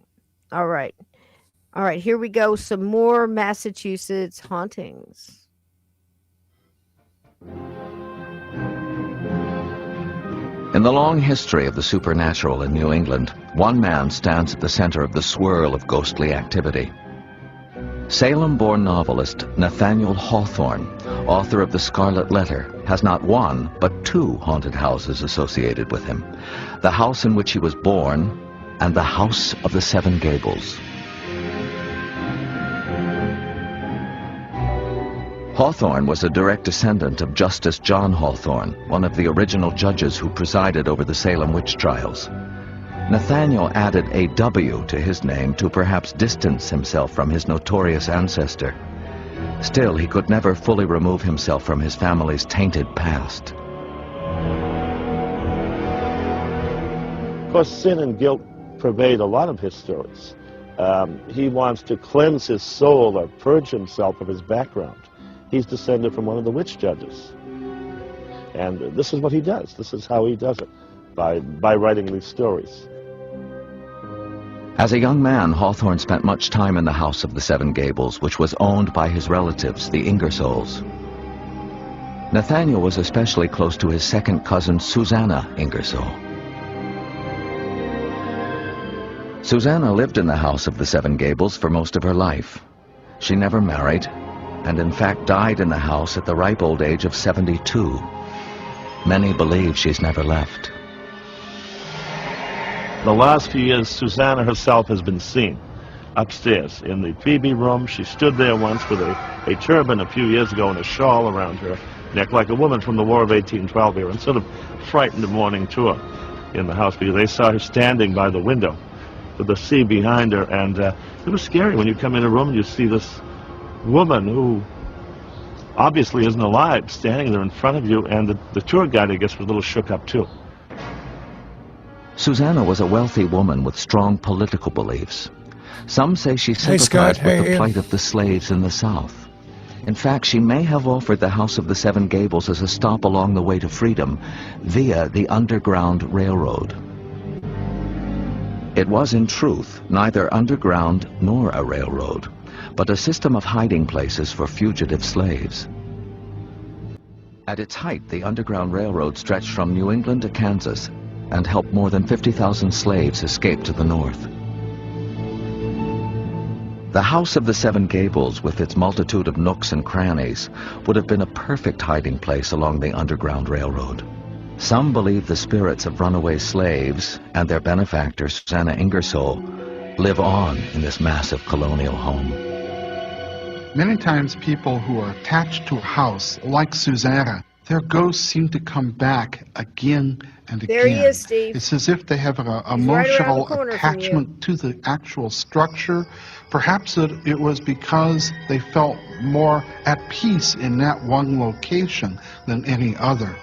Here we go. Some more Massachusetts hauntings. In the long history of the supernatural in New England, one man stands at the center of the swirl of ghostly activity. Salem-born novelist Nathaniel Hawthorne, author of The Scarlet Letter, has not one, but two haunted houses associated with him. The house in which he was born and the House of the Seven Gables. Hawthorne was a direct descendant of Justice John Hawthorne, one of the original judges who presided over the Salem witch trials. Nathaniel added a W to his name to perhaps distance himself from his notorious ancestor. Still, he could never fully remove himself from his family's tainted past. Of course, sin and guilt pervade a lot of his stories. He wants to cleanse his soul or purge himself of his background. He's descended from one of the witch judges. And this is what he does. This is how he does it, by writing these stories. As a young man, Hawthorne spent much time in the House of the Seven Gables, which was owned by his relatives, the Ingersolls. Nathaniel was especially close to his second cousin, Susanna Ingersoll. Susanna lived in the House of the Seven Gables for most of her life. She never married, and in fact died in the house at the ripe old age of 72. Many believe she's never left. The last few years, Susanna herself has been seen upstairs in the Phoebe room. She stood there once with a turban a few years ago and a shawl around her neck, like a woman from the War of 1812 here, and sort of frightened a morning tour in the house because they saw her standing by the window with the sea behind her, and it was scary when you come in a room and you see this woman who obviously isn't alive standing there in front of you, and the tour guide, I guess, was a little shook up too. Susanna was a wealthy woman with strong political beliefs. Some say she sympathized with the plight of the slaves in the South. In fact, she may have offered the House of the Seven Gables as a stop along the way to freedom via the Underground Railroad. It was, in truth, neither underground nor a railroad, but a system of hiding places for fugitive slaves. At its height, the Underground Railroad stretched from New England to Kansas and helped more than 50,000 slaves escape to the north. The House of the Seven Gables, with its multitude of nooks and crannies, would have been a perfect hiding place along the Underground Railroad. Some believe the spirits of runaway slaves and their benefactor, Susanna Ingersoll, live on in this massive colonial home. Many times people who are attached to a house, like Susanna, their ghosts seem to come back again and again. There he is, Steve. It's as if they have an He's emotional right around the attachment to the actual structure. Perhaps it was because they felt more at peace in that one location than any other.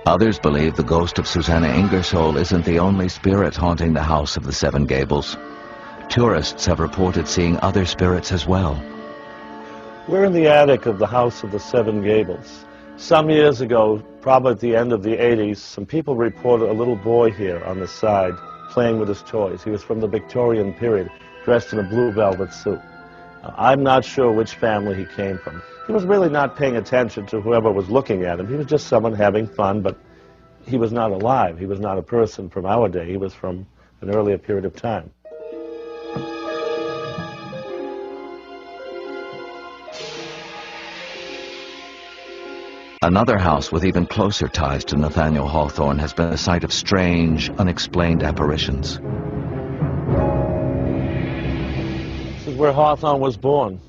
Others believe the ghost of Susanna Ingersoll isn't the only spirit haunting the House of the Seven Gables. Tourists have reported seeing other spirits as well. We're in the attic of the House of the Seven Gables. Some years ago, probably at the end of the 80s, some people reported a little boy here on the side playing with his toys. He was from the Victorian period, dressed in a blue velvet suit. I'm not sure which family he came from. He was really not paying attention to whoever was looking at him. He was just someone having fun, but he was not alive. He was not a person from our day. He was from an earlier period of time. Another house with even closer ties to Nathaniel Hawthorne has been a site of strange, unexplained apparitions. This is where Hawthorne was born,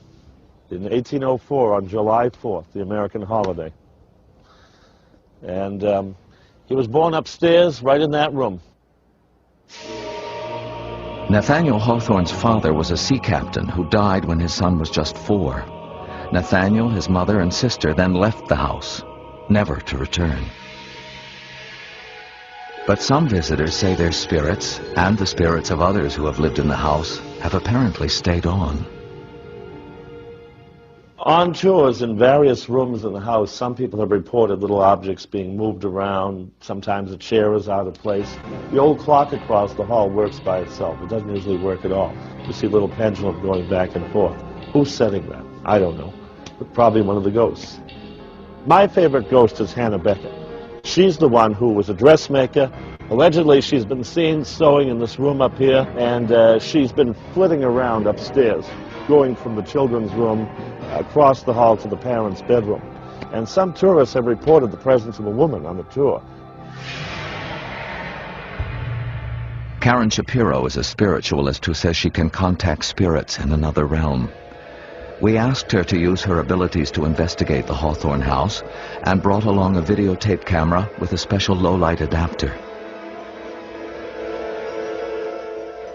in 1804 on July 4th, the American holiday. And he was born upstairs, right in that room. Nathaniel Hawthorne's father was a sea captain who died when his son was just 4. Nathaniel, his mother, and sister then left the house, never to return. But some visitors say their spirits, and the spirits of others who have lived in the house, have apparently stayed on. On tours in various rooms in the house, some people have reported little objects being moved around. Sometimes a chair is out of place. The old clock across the hall works by itself. It doesn't usually work at all. You see a little pendulum going back and forth. Who's setting that? I don't know. But probably one of the ghosts. My favorite ghost is Hannah Beckett. She's the one who was a dressmaker. Allegedly, she's been seen sewing in this room up here, and she's been flitting around upstairs, going from the children's room across the hall to the parents' bedroom. And some tourists have reported the presence of a woman on the tour. Karen Shapiro is a spiritualist who says she can contact spirits in another realm. We asked her to use her abilities to investigate the Hawthorne house and brought along a videotape camera with a special low-light adapter.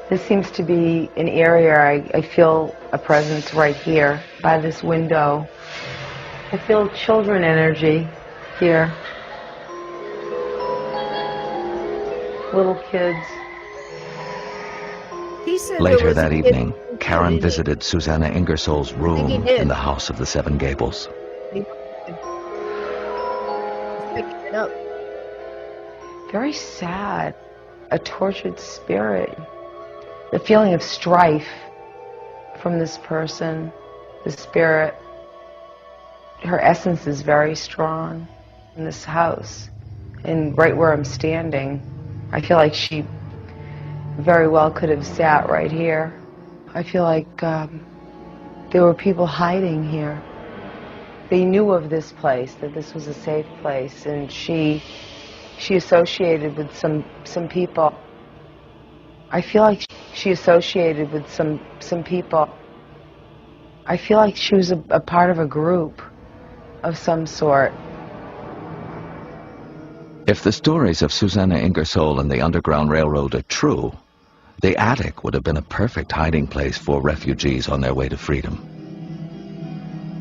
This seems to be an area I feel a presence right here by this window. I feel children energy here. Little kids. Later that evening, Karen visited Susanna Ingersoll's room in the House of the Seven Gables. Very sad. A tortured spirit. The feeling of strife from this person, the spirit. Her essence is very strong in this house. And right where I'm standing, I feel like she very well could have sat right here. I feel like there were people hiding here. They knew of this place, that this was a safe place, and she associated with some people. I feel like she associated with some people. I feel like she was a part of a group of some sort. If the stories of Susanna Ingersoll and the Underground Railroad are true, the attic would have been a perfect hiding place for refugees on their way to freedom.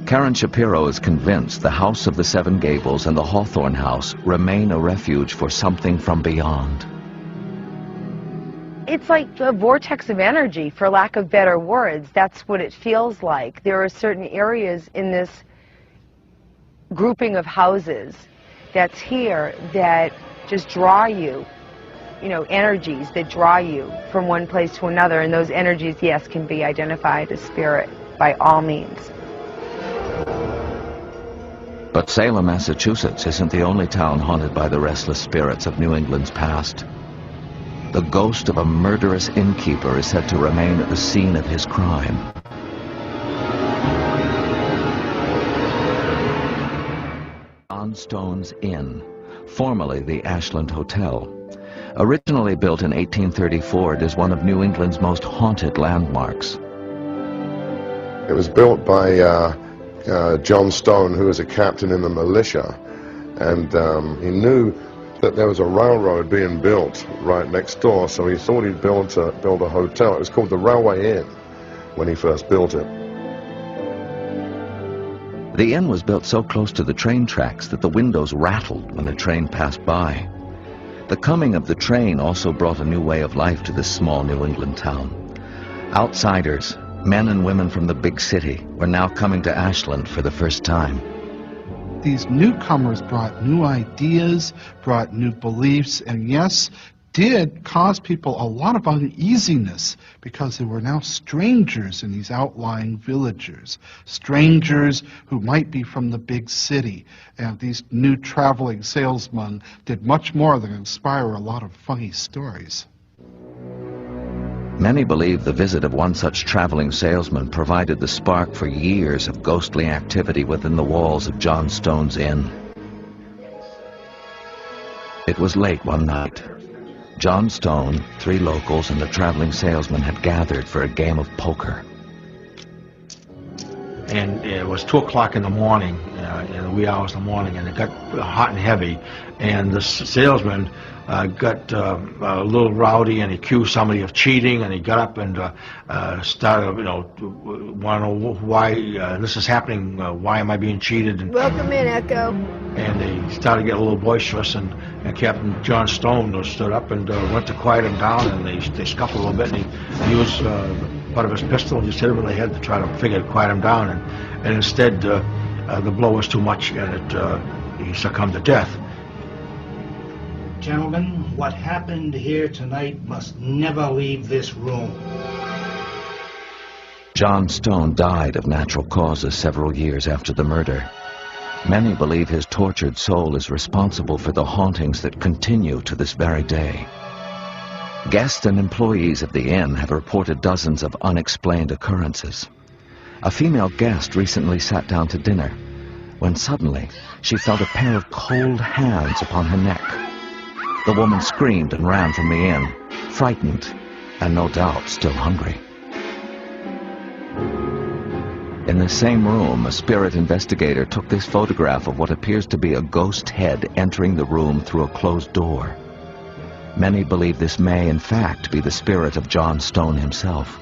Karen Shapiro is convinced the House of the Seven Gables and the Hawthorne House remain a refuge for something from beyond. It's like a vortex of energy, for lack of better words. That's what it feels like. There are certain areas in this grouping of houses that's here that just draw you, energies that draw you from one place to another. And those energies, yes, can be identified as spirit by all means. But Salem, Massachusetts isn't the only town haunted by the restless spirits of New England's past. The ghost of a murderous innkeeper is said to remain at the scene of his crime. Johnstone's Inn, formerly the Ashland Hotel. Originally built in 1834, it is one of New England's most haunted landmarks. It was built by John Stone, who was a captain in the militia, and he knew that there was a railroad being built right next door, so he thought he'd build a hotel. It was called the Railway Inn when he first built it. The inn was built so close to the train tracks that the windows rattled when the train passed by. The coming of the train also brought a new way of life to this small New England town. Outsiders, men and women from the big city, were now coming to Ashland for the first time. These newcomers brought new ideas, brought new beliefs, and yes, did cause people a lot of uneasiness because there were now strangers in these outlying villages, strangers who might be from the big city. And these new traveling salesmen did much more than inspire a lot of funny stories. Many believe the visit of one such traveling salesman provided the spark for years of ghostly activity within the walls of John Stone's Inn. It was late one night. John Stone, 3 locals, and the traveling salesman had gathered for a game of poker. And it was 2 o'clock in the morning, in the wee hours of the morning, and it got hot and heavy. And the salesman got a little rowdy, and he accused somebody of cheating, and he got up and started, want to know why this is happening, why am I being cheated? And, welcome in, Echo. And they started to get a little boisterous, and Captain John Stone stood up and went to quiet him down, and they scuffled a little bit, and he used part of his pistol and just hit him in the head to try to figure to quiet him down, and instead the blow was too much, and he succumbed to death. Gentlemen, what happened here tonight must never leave this room. John Stone died of natural causes several years after the murder. Many believe his tortured soul is responsible for the hauntings that continue to this very day. Guests and employees of the inn have reported dozens of unexplained occurrences. A female guest recently sat down to dinner when suddenly she felt a pair of cold hands upon her neck. The woman screamed and ran from the inn, frightened and no doubt still hungry. In the same room, a spirit investigator took this photograph of what appears to be a ghost head entering the room through a closed door. Many believe this may, in fact, be the spirit of John Stone himself.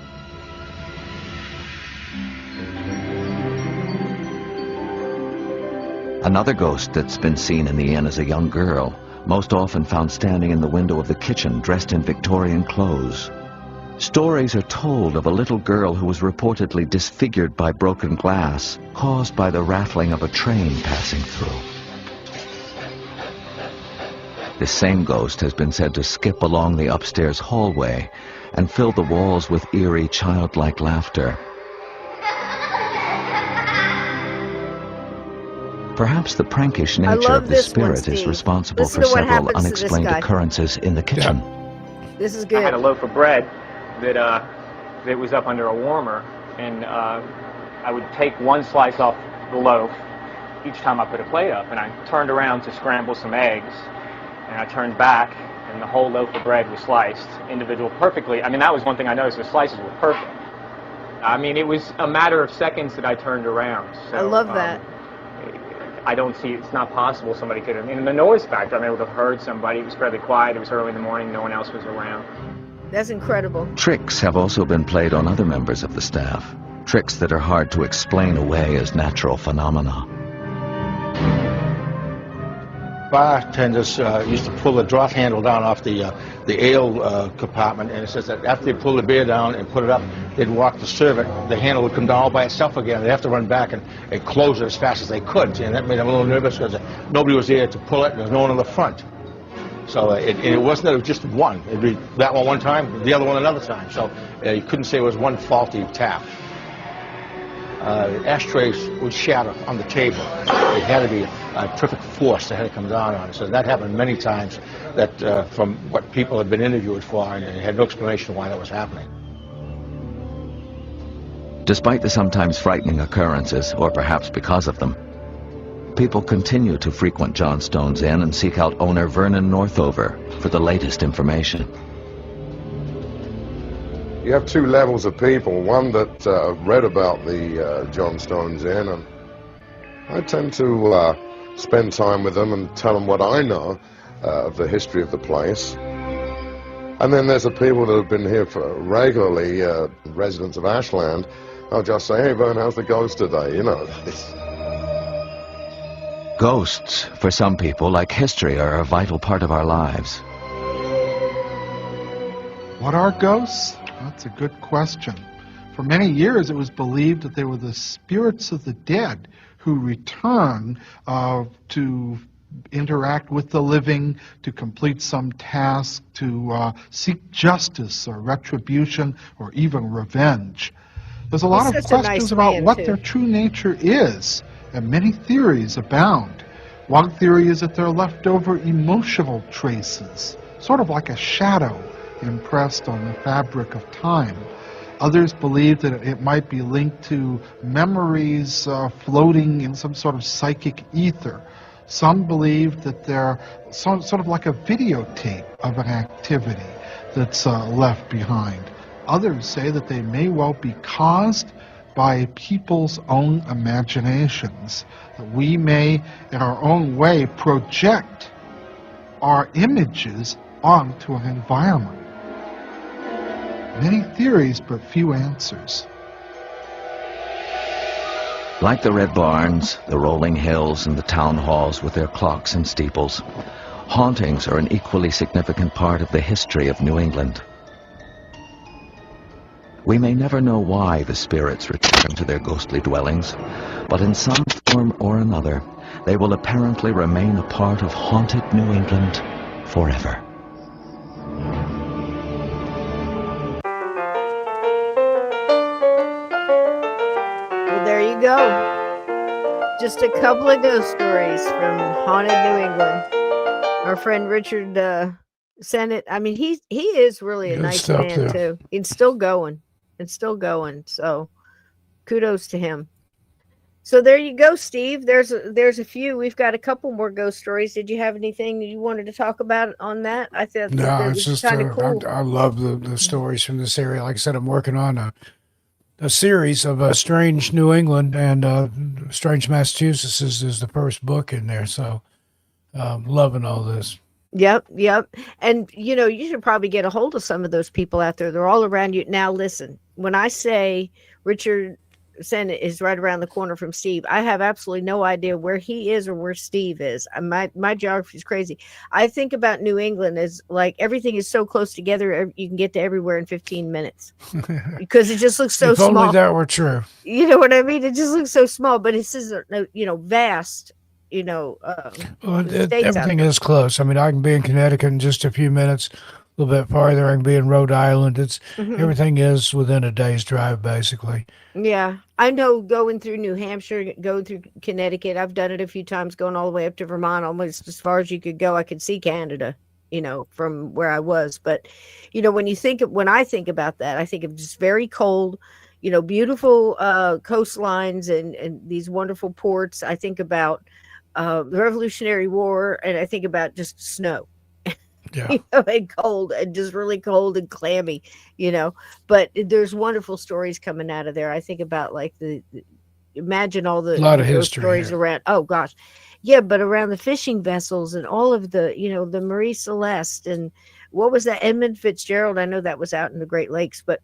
Another ghost that's been seen in the inn is a young girl, most often found standing in the window of the kitchen dressed in Victorian clothes. Stories are told of a little girl who was reportedly disfigured by broken glass caused by the rattling of a train passing through. This same ghost has been said to skip along the upstairs hallway and fill the walls with eerie, childlike laughter. Perhaps the prankish nature of the spirit is responsible for several unexplained occurrences in the kitchen. This is good. I had a loaf of bread that was up under a warmer, and I would take one slice off the loaf each time I put a plate up, and I turned around to scramble some eggs, and I turned back, and the whole loaf of bread was sliced individual perfectly. I mean, that was one thing I noticed, the slices were perfect. I mean, it was a matter of seconds that I turned around. So, I love that. I don't see, it's not possible somebody could have, and the noise factor, I mean, I would have heard somebody. It was fairly quiet, it was early in the morning, no one else was around. That's incredible. Tricks have also been played on other members of the staff. Tricks that are hard to explain away as natural phenomena. Bartenders used to pull the draught handle down off the ale compartment, and it says that after they pull the beer down and put it up, they'd walk the servant, the handle would come down all by itself again. They'd have to run back and close it as fast as they could, and that made them a little nervous because nobody was there to pull it, and there was no one in the front. So it wasn't that it was just one. It'd be that one time, the other one another time. So you couldn't say it was one faulty tap. Ashtrays would shatter on the table. It had to be a terrific force that had to come down on it. So that happened many times, that from what people had been interviewed for, and they had no explanation why that was happening. Despite the sometimes frightening occurrences, or perhaps because of them, people continue to frequent John Stone's Inn and seek out owner Vernon Northover for the latest information. You have two levels of people, one that read about the John Stone's Inn, and I tend to spend time with them and tell them what I know of the history of the place. And then there's the people that have been here for regularly, residents of Ashland. I'll just say, hey Vern, how's the ghost today? You know. Ghosts, for some people, like history, are a vital part of our lives. What are ghosts? That's a good question. For many years, it was believed that they were the spirits of the dead who return to interact with the living, to complete some task, to seek justice or retribution or even revenge. There's a lot of questions about what their true nature is, and many theories abound. One theory is that they're leftover emotional traces, sort of like a shadow impressed on the fabric of time. Others believe that it might be linked to memories floating in some sort of psychic ether. Some believe that they're sort of like a videotape of an activity that's left behind. Others say that they may well be caused by people's own imaginations, that we may, in our own way, project our images onto an environment. Many theories, but few answers. Like the red barns, the rolling hills, and the town halls with their clocks and steeples, hauntings are an equally significant part of the history of New England. We may never know why the spirits return to their ghostly dwellings, but in some form or another, they will apparently remain a part of haunted New England forever. There you go. Just a couple of ghost stories from haunted New England. Our friend Richard sent it. I mean, he is really a nice man too. He's still going. It's still going. So kudos to him. So there you go, Steve. There's a few. We've got a couple more ghost stories. Did you have anything that you wanted to talk about on that? I thought no, that it's was just kind of cool. I love the stories from this area. Like I said, I'm working on a a series of Strange New England and Strange Massachusetts is the first book in there. So loving all this. Yep, yep. And you should probably get a hold of some of those people out there. They're all around you. Now listen, when I say Richard Sennett is right around the corner from Steve, I have absolutely no idea where he is or where Steve is. My geography is crazy. I think about New England as like everything is so close together, you can get to everywhere in 15 minutes because it just looks so if small. only that were true. You know what I mean? It just looks so small, but it's just, vast. Well, everything is close. I mean, I can be in Connecticut in just a few minutes. A little bit farther, I can be in Rhode Island. Everything is within a day's drive, basically. Yeah, I know. Going through New Hampshire, going through Connecticut, I've done it a few times. Going all the way up to Vermont, almost as far as you could go. I could see Canada, from where I was. But when I think about that, I think of just very cold, beautiful coastlines and these wonderful ports. I think about the Revolutionary War, and I think about just snow. Yeah. And cold and just really cold and clammy, but there's wonderful stories coming out of there. I think about like imagine all the a lot of history stories here. around. Oh gosh. Yeah. But around the fishing vessels and all of the, the Marie Celeste and what was that? Edmund Fitzgerald. I know that was out in the Great Lakes, but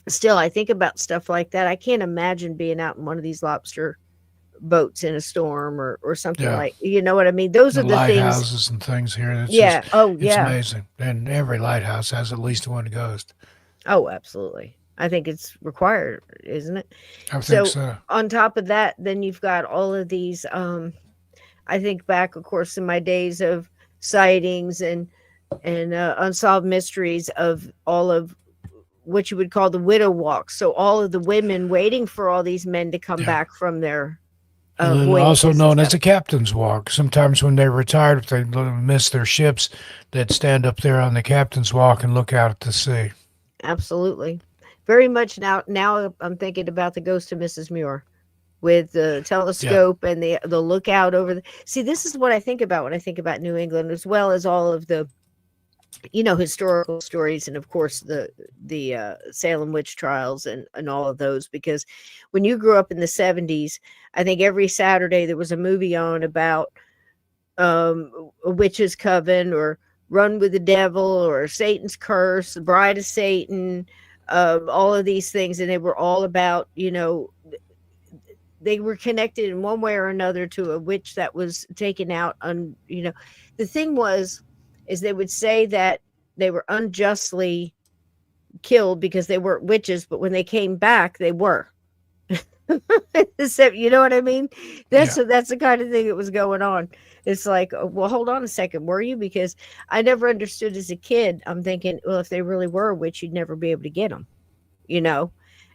still I think about stuff like that. I can't imagine being out in one of these lobster boats in a storm or something like, you know what I mean? Those are the lighthouses things. and things here. It's It's amazing. And every lighthouse has at least one ghost. Oh, absolutely. I think it's required, isn't it? I think so. On top of that, then you've got all of these, I think back, of course, in my days of sightings and unsolved mysteries of all of what you would call the widow walk. So all of the women waiting for all these men to come back from their also known as the captain's walk. Sometimes when they retired, if they missed their ships, they'd stand up there on the captain's walk and look out at the sea. Absolutely. Very much now I'm thinking about the ghost of Mrs. Muir with the telescope and the lookout over see, this is what I think about when I think about New England, as well as all of the historical stories, and of course the Salem witch trials and all of those, because when you grew up in the 70s, I think every Saturday there was a movie on about a witch's coven or Run with the Devil or Satan's Curse, the Bride of Satan, all of these things, and they were all about, they were connected in one way or another to a witch that was taken out on, the thing is they would say that they were unjustly killed because they weren't witches, but when they came back, they were. So, you know what I mean? That's the kind of thing that was going on. It's like, well, hold on a second, were you? Because I never understood as a kid. I'm thinking, well, if they really were a witch, you'd never be able to get them,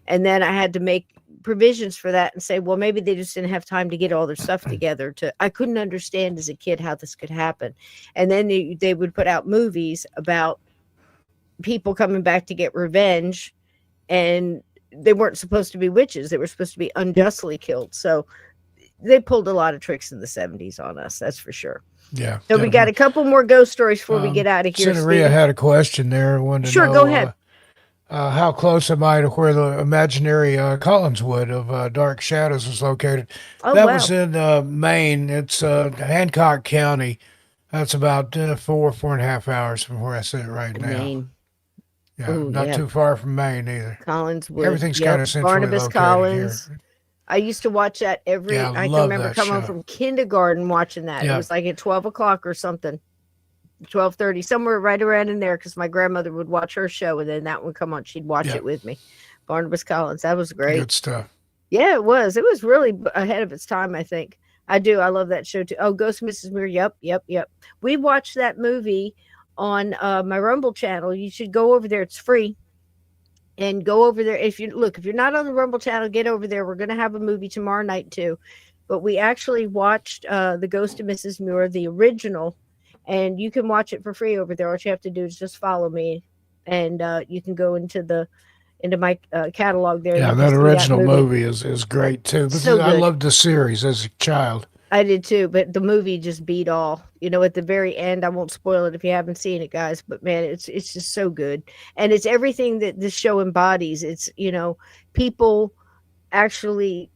And then I had to make provisions for that and say, well, maybe they just didn't have time to get all their stuff together. I couldn't understand as a kid how this could happen. And then they would put out movies about people coming back to get revenge, and they weren't supposed to be witches. They were supposed to be unjustly killed. So they pulled a lot of tricks in the 70s on us. That's for sure. Yeah. So we got a couple more ghost stories before we get out of here. Senaria had a question there. I wanted to know, go ahead. How close am I to where the imaginary Collinswood of Dark Shadows is located? Oh, that wow. was in Maine. It's Hancock County. That's about 4.5 hours from where I sit right now. Maine. Yeah, Ooh, not too far from Maine either. Collinswood. Everything's kind of centrally Barnabas located Collins. here. I used to watch that I can love remember that coming home show. from kindergarten watching that. Yeah. It was like at 12 o'clock or something. 12:30, somewhere right around in there, because my grandmother would watch her show, and then that would come on. She'd watch it with me. Barnabas Collins. That was great. Good stuff. Yeah, it was. It was really ahead of its time, I think. I do. I love that show too. Oh, Ghost Mrs. Muir. Yep. We watched that movie on my Rumble channel. You should go over there. It's free. And go over there. If you're not on the Rumble channel, get over there. We're going to have a movie tomorrow night too. But we actually watched The Ghost of Mrs. Muir, the original, and you can watch it for free over there. All you have to do is just follow me, and you can go into my catalog there. Yeah, that original movie is great too. So I good. loved the series as a child. I did too, but the movie just beat all. At the very end, I won't spoil it if you haven't seen it, guys. But man, it's just so good, and it's everything that this show embodies. It's people actually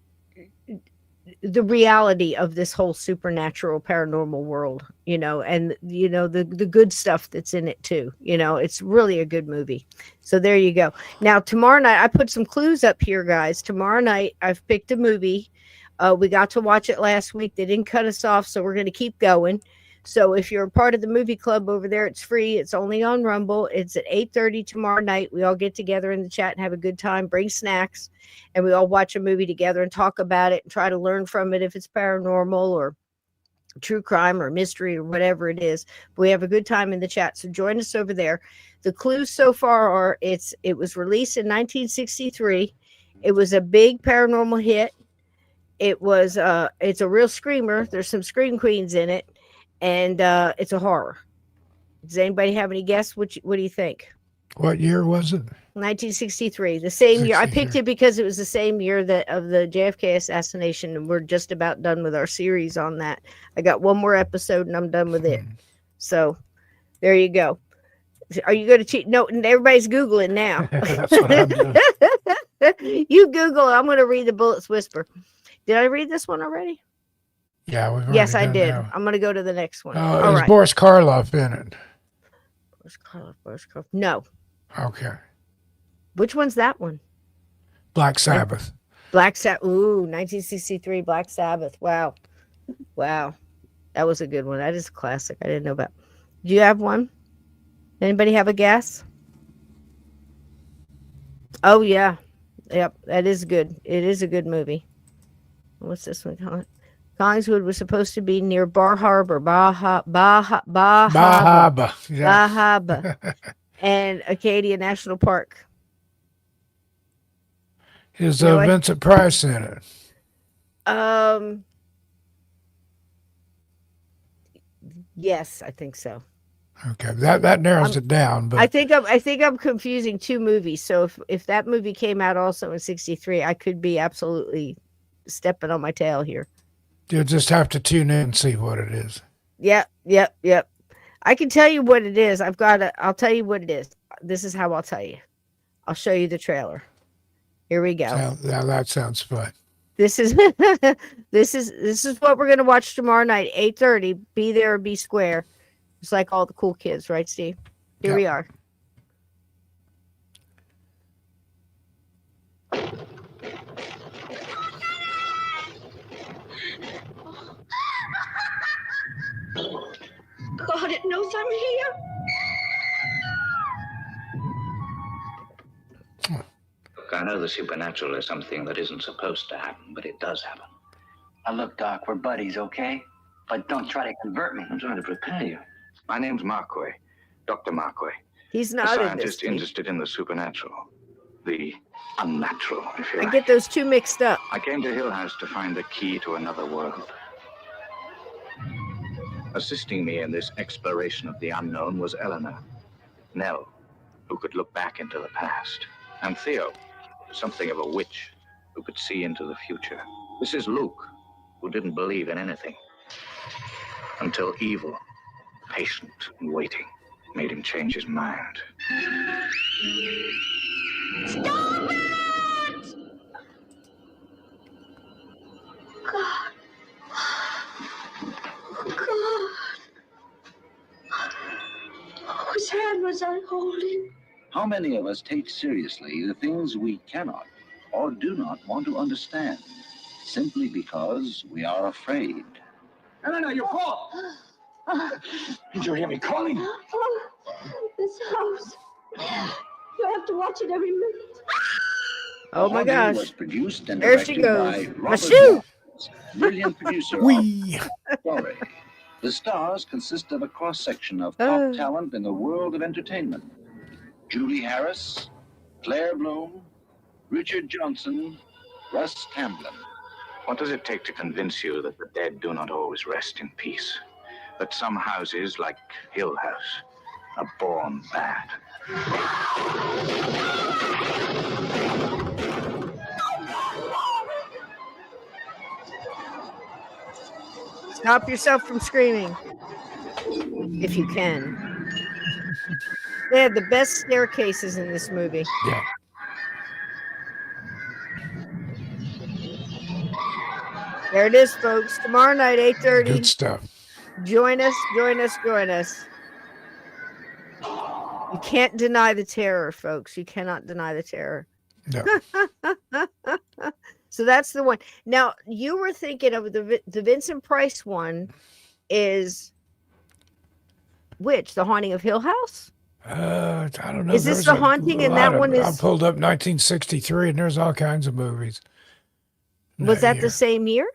the reality of this whole supernatural paranormal world, and the good stuff that's in it too. It's really a good movie. So there you go. Now tomorrow night, I put some clues up here, guys. Tomorrow night, I've picked a movie. We got to watch it last week. They didn't cut us off, so we're going to keep going. So if you're a part of the movie club over there, it's free. It's only on Rumble. It's at 8:30 tomorrow night. We all get together in the chat and have a good time. Bring snacks, and we all watch a movie together and talk about it and try to learn from it if it's paranormal or true crime or mystery or whatever it is. We have a good time in the chat, so join us over there. The clues so far are it was released in 1963. It was a big paranormal hit. It's a real screamer. There's some scream queens in it. And it's a horror. Does anybody have any guess? What do you think? What year was it? 1963, the same year. I picked it because it was the same year of the JFK assassination, and we're just about done with our series on that. I got one more episode, and I'm done with it. So there you go. Are you going to cheat? No, everybody's Googling now. That's what I'm doing. You Google. I'm going to read the Bullets Whisper. Did I read this one already? Yeah, yes, I did. I'm going to go to the next one. Is Boris Karloff in it? Boris Karloff. No. Okay. Which one's that one? Black Sabbath. Black Sabbath. Ooh, 1963 Black Sabbath. Wow. That was a good one. That is a classic. I didn't know about. Do you have one? Anybody have a guess? Oh, yeah. Yep, that is good. It is a good movie. What's this one called? Collingswood was supposed to be near Bar Harbor, Bahaba, and Acadia National Park. Is Vincent Price in it? Yes, I think so. Okay, that narrows it down. But I think I'm confusing two movies. So if that movie came out also in 63, I could be absolutely stepping on my tail here. You'll just have to tune in and see what it is. Yep. I can tell you what it is. I'll tell you what it is. This is how I'll tell you. I'll show you the trailer. Here we go. That sounds fun. This is this is what we're gonna watch tomorrow night, 8:30. Be there or be square. It's like all the cool kids, right, Steve? Here we are. God, it knows I'm here. Look, I know the supernatural is something that isn't supposed to happen, but it does happen. Now look, Doc, we're buddies, okay? But don't try to convert me. I'm trying to prepare you. My name's Marquay, Dr. Marquay. He's a not in this. scientist interested in the supernatural, the unnatural, if you I like. get those two mixed up. I came to Hill House to find the key to another world. Assisting me in this exploration of the unknown was Eleanor, Nell, who could look back into the past, and Theo, something of a witch who could see into the future. This is Luke, who didn't believe in anything until evil, patient and waiting, made him change his mind. Stop it! God. God. Whose hand was I holding? How many of us take seriously the things we cannot or do not want to understand, simply because we are afraid? No, your fault. Did you hear me calling? This house. You have to watch it every minute. Oh my Haunting gosh. was produced and There she directed goes. by My Robert shoe. Jones, brilliant producer Wee. of Story. The stars consist of a cross-section of top talent in the world of entertainment. Julie Harris, Claire Bloom, Richard Johnson, Russ Tamblyn. What does it take to convince you that the dead do not always rest in peace? That some houses, like Hill House, are born bad? Stop yourself from screaming. If you can. They had the best staircases in this movie. Yeah. There it is, folks. Tomorrow night, 8:30. Good stuff. Join us, join us, join us. You can't deny the terror, folks. You cannot deny the terror. No. So that's the one. Now, you were thinking of the Vincent Price one is which? The Haunting of Hill House? I don't know. Is this the Haunting and that one is... I pulled up 1963 and there's all kinds of movies. Was that the same year?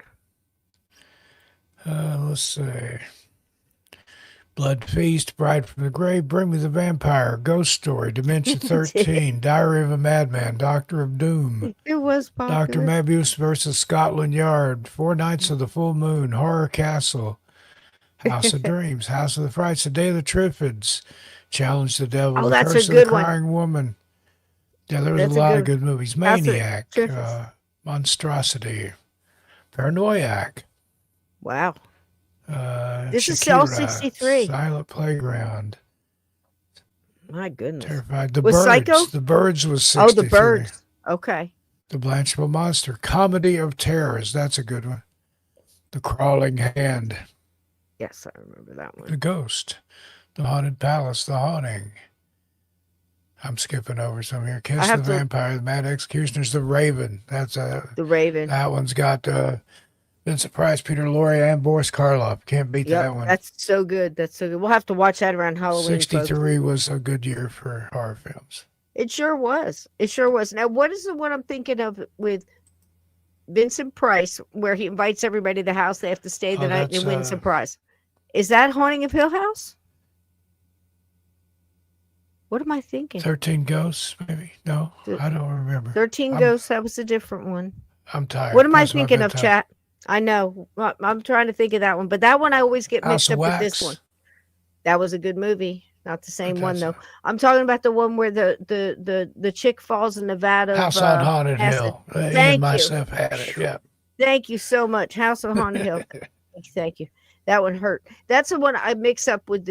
Let's see. Blood Feast, Bride from the Grave, Bring Me the Vampire, Ghost Story, Dementia 13, Diary of a Madman, Doctor of Doom. It was popular. Dr. Mabius versus Scotland Yard, Four Nights of the Full Moon, Horror Castle, House of Dreams, House of the Frights, The Day of the Triffids, Challenge the Devil, Oh, The that's Curse a of the good one. Crying Woman. Yeah, there was That's a a lot good- of good movies. House of Maniac, Triffids. Monstrosity, Paranoiac. Wow. This is Shakira, Cell 63. Silent Playground. My goodness. Terrified. The Was Birds. Psycho? The Birds was Oh, 63. The Birds. Okay. The Blanchable Monster. Comedy of Terrors. That's a good one. The Crawling Hand. Yes, I remember that one. The Ghost. The Haunted Palace. The Haunting. I'm skipping over some here. Kiss the have to- Vampire. The Mad Executioners. The Raven. That's The Raven. that one's got Vincent Price, Peter Lorre, and Boris Karloff. Can't beat that one. That's so good. That's so good. We'll have to watch that around Halloween. 63 folks. was a good year for horror films. It sure was. It sure was. Now, what is the one I'm thinking of with Vincent Price, where he invites everybody to the house? They have to stay the night and win some prize. Is that Haunting of Hill House? What am I thinking? 13 Ghosts, maybe? No, I don't remember. 13 Ghosts. That was a different one. I'm tired. What am I That's my thinking of, bedtime. chat? I know. I'm trying to think of that one, but that one I always get House mixed of up with this Wax. one. That was a good movie. Not the same one though. I'm talking about the one where the chick falls in Nevada. House on Haunted acid. Hill. Thank Ian you. myself had it. Yeah. Thank you so much. House on Haunted Hill. Thank you. That one hurt. That's the one I mix up with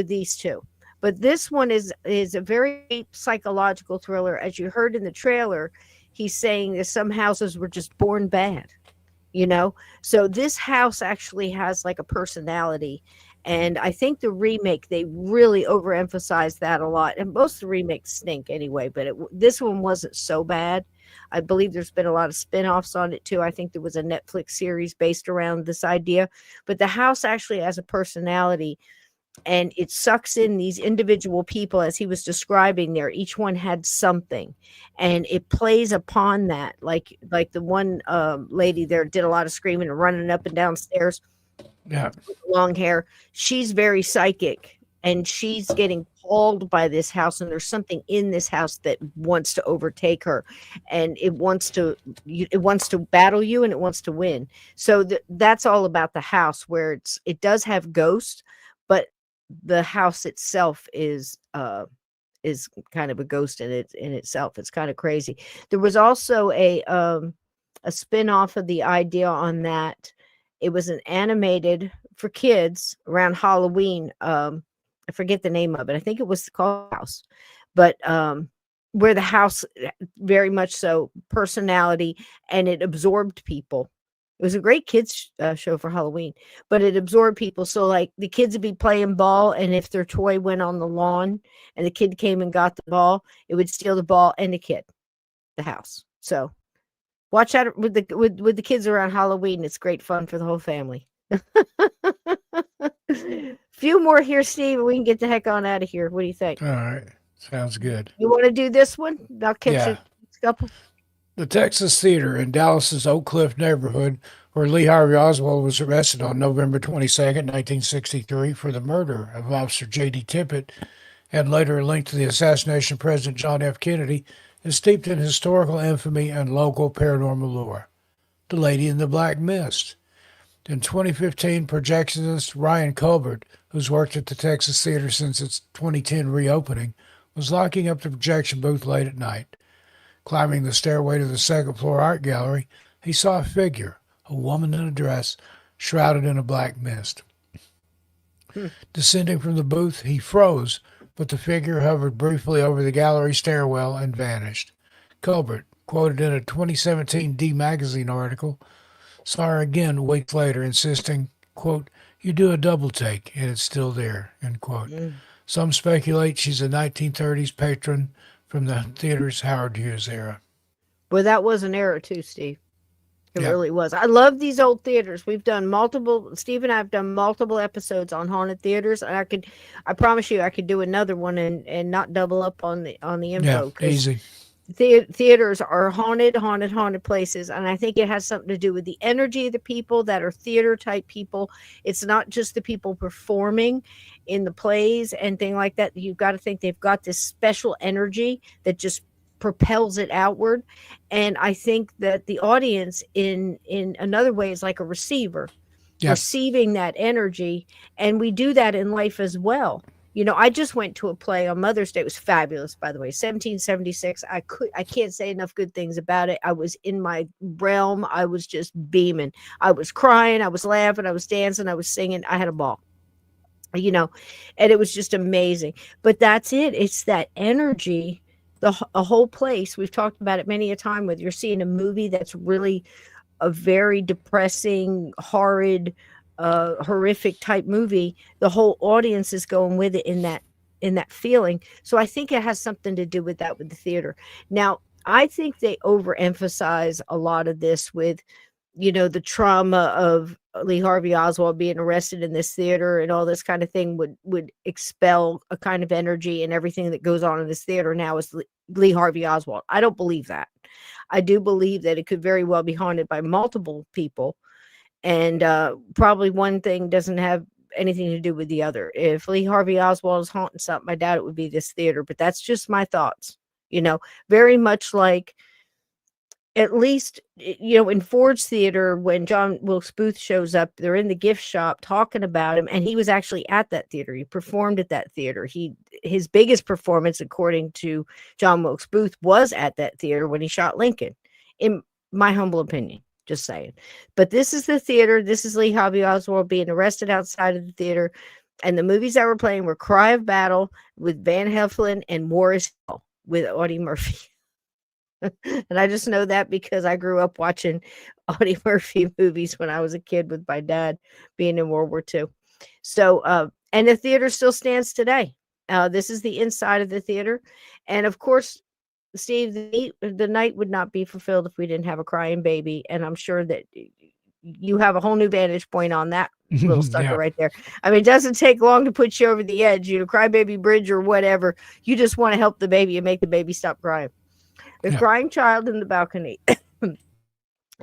these two. But this one is a very psychological thriller. As you heard in the trailer, he's saying that some houses were just born bad. You know, so this house actually has like a personality, and I think the remake, they really overemphasized that a lot, and most of the remakes stink anyway, but this one wasn't so bad. I believe there's been a lot of spin-offs on it too. I think there was a Netflix series based around this idea, but the house actually has a personality, and it sucks in these individual people, as he was describing there. Each one had something, and it plays upon that. Like the one lady there did a lot of screaming and running up and down stairs. Yeah. With long hair. She's very psychic, and she's getting called by this house, and there's something in this house that wants to overtake her, and it wants to battle you, and it wants to win. So that's all about the house, where it does have ghosts, but the house itself is kind of a ghost in itself. It's kind of crazy. There was also a spin-off of the idea on that. It was an animated for kids around Halloween. I forget the name of it. I think it was called House, but where the house very much so personality, and it absorbed people. It was a great kids show for Halloween, but it absorbed people. So like the kids would be playing ball, and if their toy went on the lawn and the kid came and got the ball, it would steal the ball and the house. So watch out with the kids around Halloween. It's great fun for the whole family. Few more here, Steve, and we can get the heck on out of here. What do you think? All right. Sounds good. You want to do this one? I'll catch Yeah. a couple. The Texas Theater in Dallas's Oak Cliff neighborhood, where Lee Harvey Oswald was arrested on November 22nd, 1963, for the murder of Officer J.D. Tippit, and later linked to the assassination of President John F. Kennedy, is steeped in historical infamy and local paranormal lore. The Lady in the Black Mist. In 2015, projectionist Ryan Colbert, who's worked at the Texas Theater since its 2010 reopening, was locking up the projection booth late at night. Climbing the stairway to the second-floor art gallery, he saw a figure, a woman in a dress, shrouded in a black mist. Hmm. Descending from the booth, he froze, but the figure hovered briefly over the gallery stairwell and vanished. Culbert, quoted in a 2017 D Magazine article, saw her again weeks later, insisting, quote, "You do a double take, and it's still there," end quote. Some speculate she's a 1930s patron from the theater's Howard Hughes era. Well, that was an era too, Steve. It Yeah. really was. I love these old theaters. We've done multiple, Steve and I have done multiple episodes on haunted theaters, and I promise you I could do another one and not double up on the info. Yeah, 'Cause easy. theaters are haunted places, and I think it has something to do with the energy of the people that are theater type people. It's not just the people performing in the plays and thing like that. You've got to think they've got this special energy that just propels it outward. And I think that the audience in another way is like a receiver, receiving that energy, and we do that in life as well. You know, I just went to a play on Mother's Day. It was fabulous, by the way. 1776. I can't say enough good things about it. I was in my realm. I was just beaming. I was crying. I was laughing. I was dancing. I was singing. I had a ball. You know, and it was just amazing. But that's it. It's that energy. A whole place. We've talked about it many a time. Whether you're seeing a movie that's really a very depressing, horrid, horrific type movie, the whole audience is going with it in that feeling. So I think it has something to do with that with the theater. Now, I think they overemphasize a lot of this with, you know, the trauma of Lee Harvey Oswald being arrested in this theater and all this kind of thing would expel a kind of energy, and everything that goes on in this theater now is Lee Harvey Oswald. I don't believe that. I do believe that it could very well be haunted by multiple people, and probably one thing doesn't have anything to do with the other. If Lee Harvey Oswald is haunting something, I doubt it would be this theater, but that's just my thoughts. You know, very much like, at least, you know, in Ford's Theater, when John Wilkes Booth shows up, they're in the gift shop talking about him, and he was actually at that theater. He performed at that theater. His biggest performance, according to John Wilkes Booth, was at that theater when he shot Lincoln, in my humble opinion. Just saying. But this is the theater. This is Lee Harvey Oswald being arrested outside of the theater, and the movies that were playing were Cry of Battle with Van Heflin and War is Hell with Audie Murphy. And I just know that because I grew up watching Audie Murphy movies when I was a kid with my dad being in World War II. So, and the theater still stands today. This is the inside of the theater. And of course, Steve, the night would not be fulfilled if we didn't have a crying baby. And I'm sure that you have a whole new vantage point on that little sucker right there. I mean, it doesn't take long to put you over the edge, you know, crybaby bridge or whatever. You just want to help the baby and make the baby stop crying. The crying child in the balcony.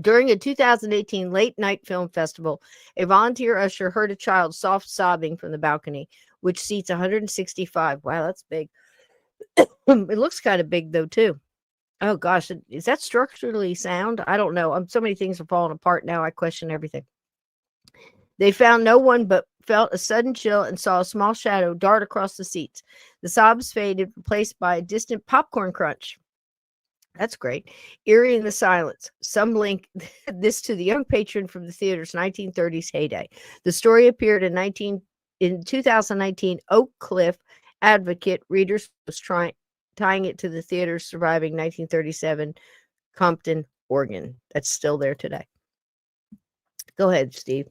During a 2018 late night film festival, a volunteer usher heard a child soft sobbing from the balcony, which seats 165. Wow, that's big. It looks kind of big though too. Oh gosh, is that structurally sound? I don't know. So many things are falling apart now. I question everything. They found no one, but felt a sudden chill and saw a small shadow dart across the seats. The sobs faded, replaced by a distant popcorn crunch. That's great. Eerie in the silence. Some link this to the young patron from the theater's 1930s heyday. The story appeared in 2019 Oak Cliff Advocate. Readers was tying it to the theater's surviving 1937 Compton organ. That's still there today. Go ahead, Steve.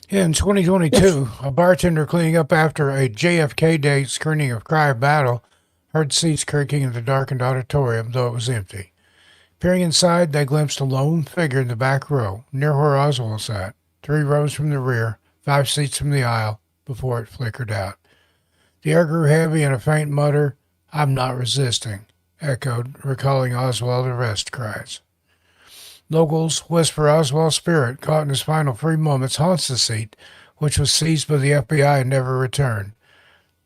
In 2022, a bartender cleaning up after a JFK Day screening of Cry of Battle heard seats creaking in the darkened auditorium, though it was empty. Peering inside, they glimpsed a lone figure in the back row, near where Oswald sat, 3 rows from the rear, 5 seats from the aisle, before it flickered out. The air grew heavy, and a faint mutter, "I'm not resisting," echoed, recalling Oswald's arrest cries. Locals whisper Oswald's spirit, caught in his final 3 moments, haunts the seat, which was seized by the FBI and never returned.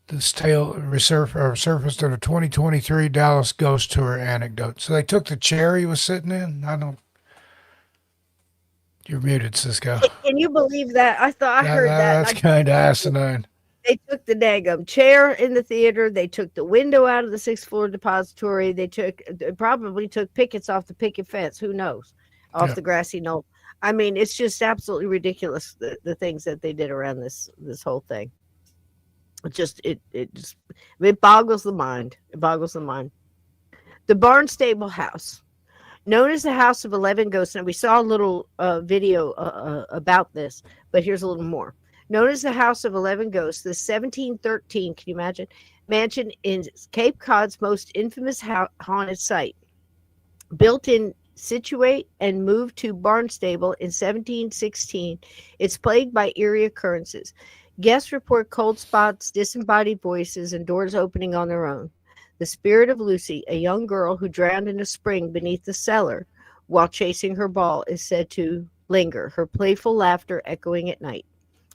This tale surfaced in a 2023 Dallas Ghost Tour anecdote. So they took the chair he was sitting in? You're muted, Cisco. Can you believe that? I heard that. That's kind of asinine. They took the daggum chair in the theater. They took the window out of the 6th floor depository. They probably took pickets off the picket fence. Who knows? Off the grassy knoll. I mean, it's just absolutely ridiculous the things that they did around this whole thing. It boggles the mind. It boggles the mind. The Barnstable House, known as the House of 11 Ghosts. Now, we saw a little video about this, but here's a little more. Known as the House of 11 Ghosts, the 1713, can you imagine, mansion is Cape Cod's most infamous haunted site. Built in Situate and moved to Barnstable in 1716, it's plagued by eerie occurrences. Guests report cold spots, disembodied voices, and doors opening on their own. The spirit of Lucy, a young girl who drowned in a spring beneath the cellar while chasing her ball, is said to linger, her playful laughter echoing at night.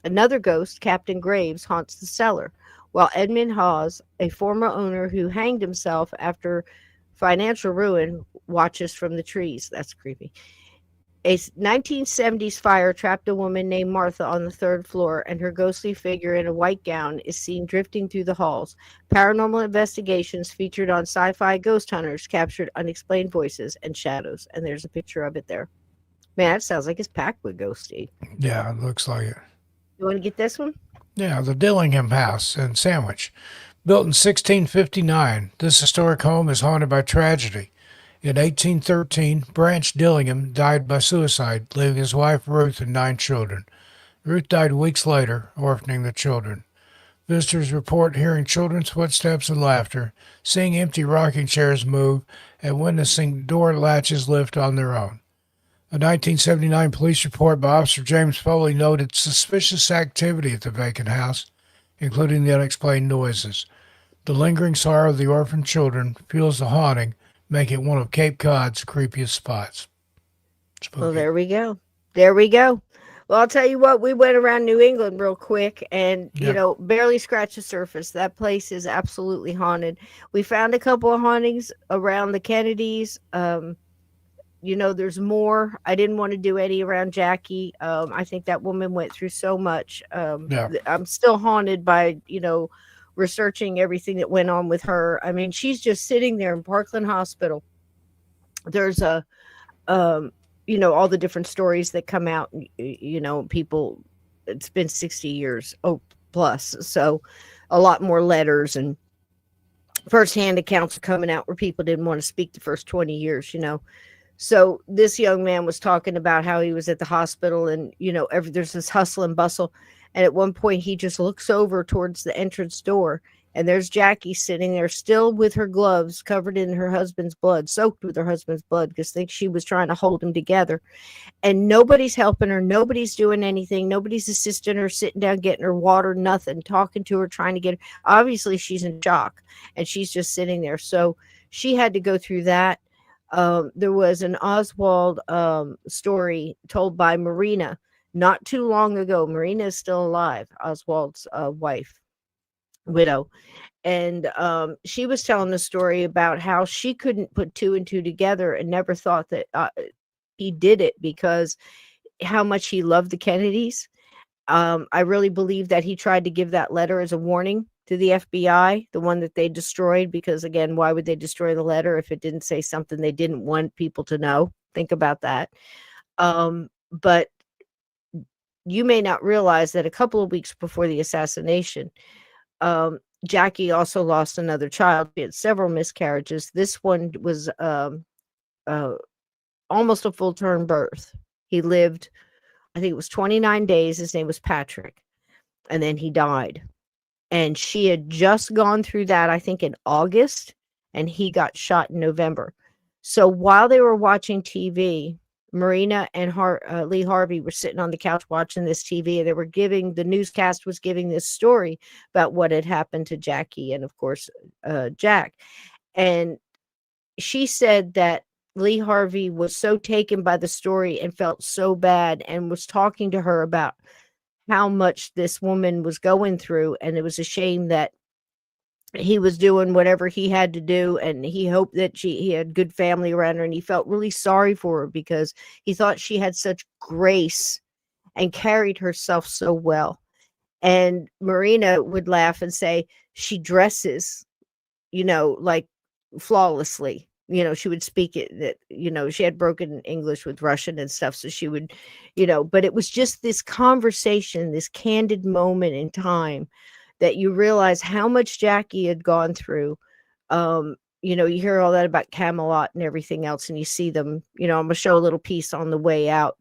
Another ghost, Captain Graves, haunts the cellar, while Edmund Hawes, a former owner who hanged himself after financial ruin, watches from the trees. That's creepy. A 1970s fire trapped a woman named Martha on the third floor, and her ghostly figure in a white gown is seen drifting through the halls. Paranormal investigations featured on Sci-Fi Ghost Hunters captured unexplained voices and shadows, and there's a picture of it there. Man, that sounds like it's packed with ghosty. Yeah, it looks like it. You want to get this one? Yeah, the Dillingham House in Sandwich. Built in 1659, this historic home is haunted by tragedy. In 1813, Branch Dillingham died by suicide, leaving his wife Ruth and 9 children. Ruth died weeks later, orphaning the children. Visitors report hearing children's footsteps and laughter, seeing empty rocking chairs move, and witnessing door latches lift on their own. A 1979 police report by Officer James Foley noted suspicious activity at the vacant house, including the unexplained noises. The lingering sorrow of the orphaned children fuels the haunting, making it one of Cape Cod's creepiest spots. Spooky. Well, there we go. There we go. Well, I'll tell you what, we went around New England real quick and, you know, barely scratched the surface. That place is absolutely haunted. We found a couple of hauntings around the Kennedys. You know, there's more. I didn't want to do any around Jackie. I think that woman went through so much. I'm still haunted by, you know, researching everything that went on with her. I mean, she's just sitting there in Parkland Hospital. There's a, you know, all the different stories that come out, you know, people, it's been 60 years, plus. So a lot more letters and firsthand accounts are coming out where people didn't want to speak the first 20 years, you know. So this young man was talking about how he was at the hospital and, you know, there's this hustle and bustle. And at one point, he just looks over towards the entrance door, and there's Jackie sitting there still with her gloves covered in her husband's blood, soaked with her husband's blood, because I think she was trying to hold him together. And nobody's helping her. Nobody's doing anything. Nobody's assisting her, sitting down, getting her water, nothing, talking to her, trying to get her. Obviously, she's in shock, and she's just sitting there. So she had to go through that. There was an Oswald story told by Marina not too long ago. Marina is still alive, Oswald's widow. And she was telling the story about how she couldn't put 2 and 2 together and never thought that he did it because how much he loved the Kennedys. I really believe that he tried to give that letter as a warning to the FBI, the one that they destroyed, because again, why would they destroy the letter if it didn't say something they didn't want people to know? Think about that. But you may not realize that a couple of weeks before the assassination, Jackie also lost another child. She had several miscarriages. This one was almost a full-term birth. He lived, I think it was 29 days. His name was Patrick. And then he died. And she had just gone through that, I think, in August, and he got shot in November. So while they were watching TV, Marina and Lee Harvey were sitting on the couch watching this TV, and they were the newscast was giving this story about what had happened to Jackie and, of course, Jack. And she said that Lee Harvey was so taken by the story and felt so bad and was talking to her about how much this woman was going through, and it was a shame that he was doing whatever he had to do, and he hoped that he had good family around her, and he felt really sorry for her because he thought she had such grace and carried herself so well. And Marina would laugh and say she dresses, you know, like flawlessly. she would speak it, that, she had broken English with Russian and stuff. So she would, but it was just this conversation, this candid moment in time that you realize how much Jackie had gone through. You hear all that about Camelot and everything else, and you see them, I'm going to show a little piece on the way out,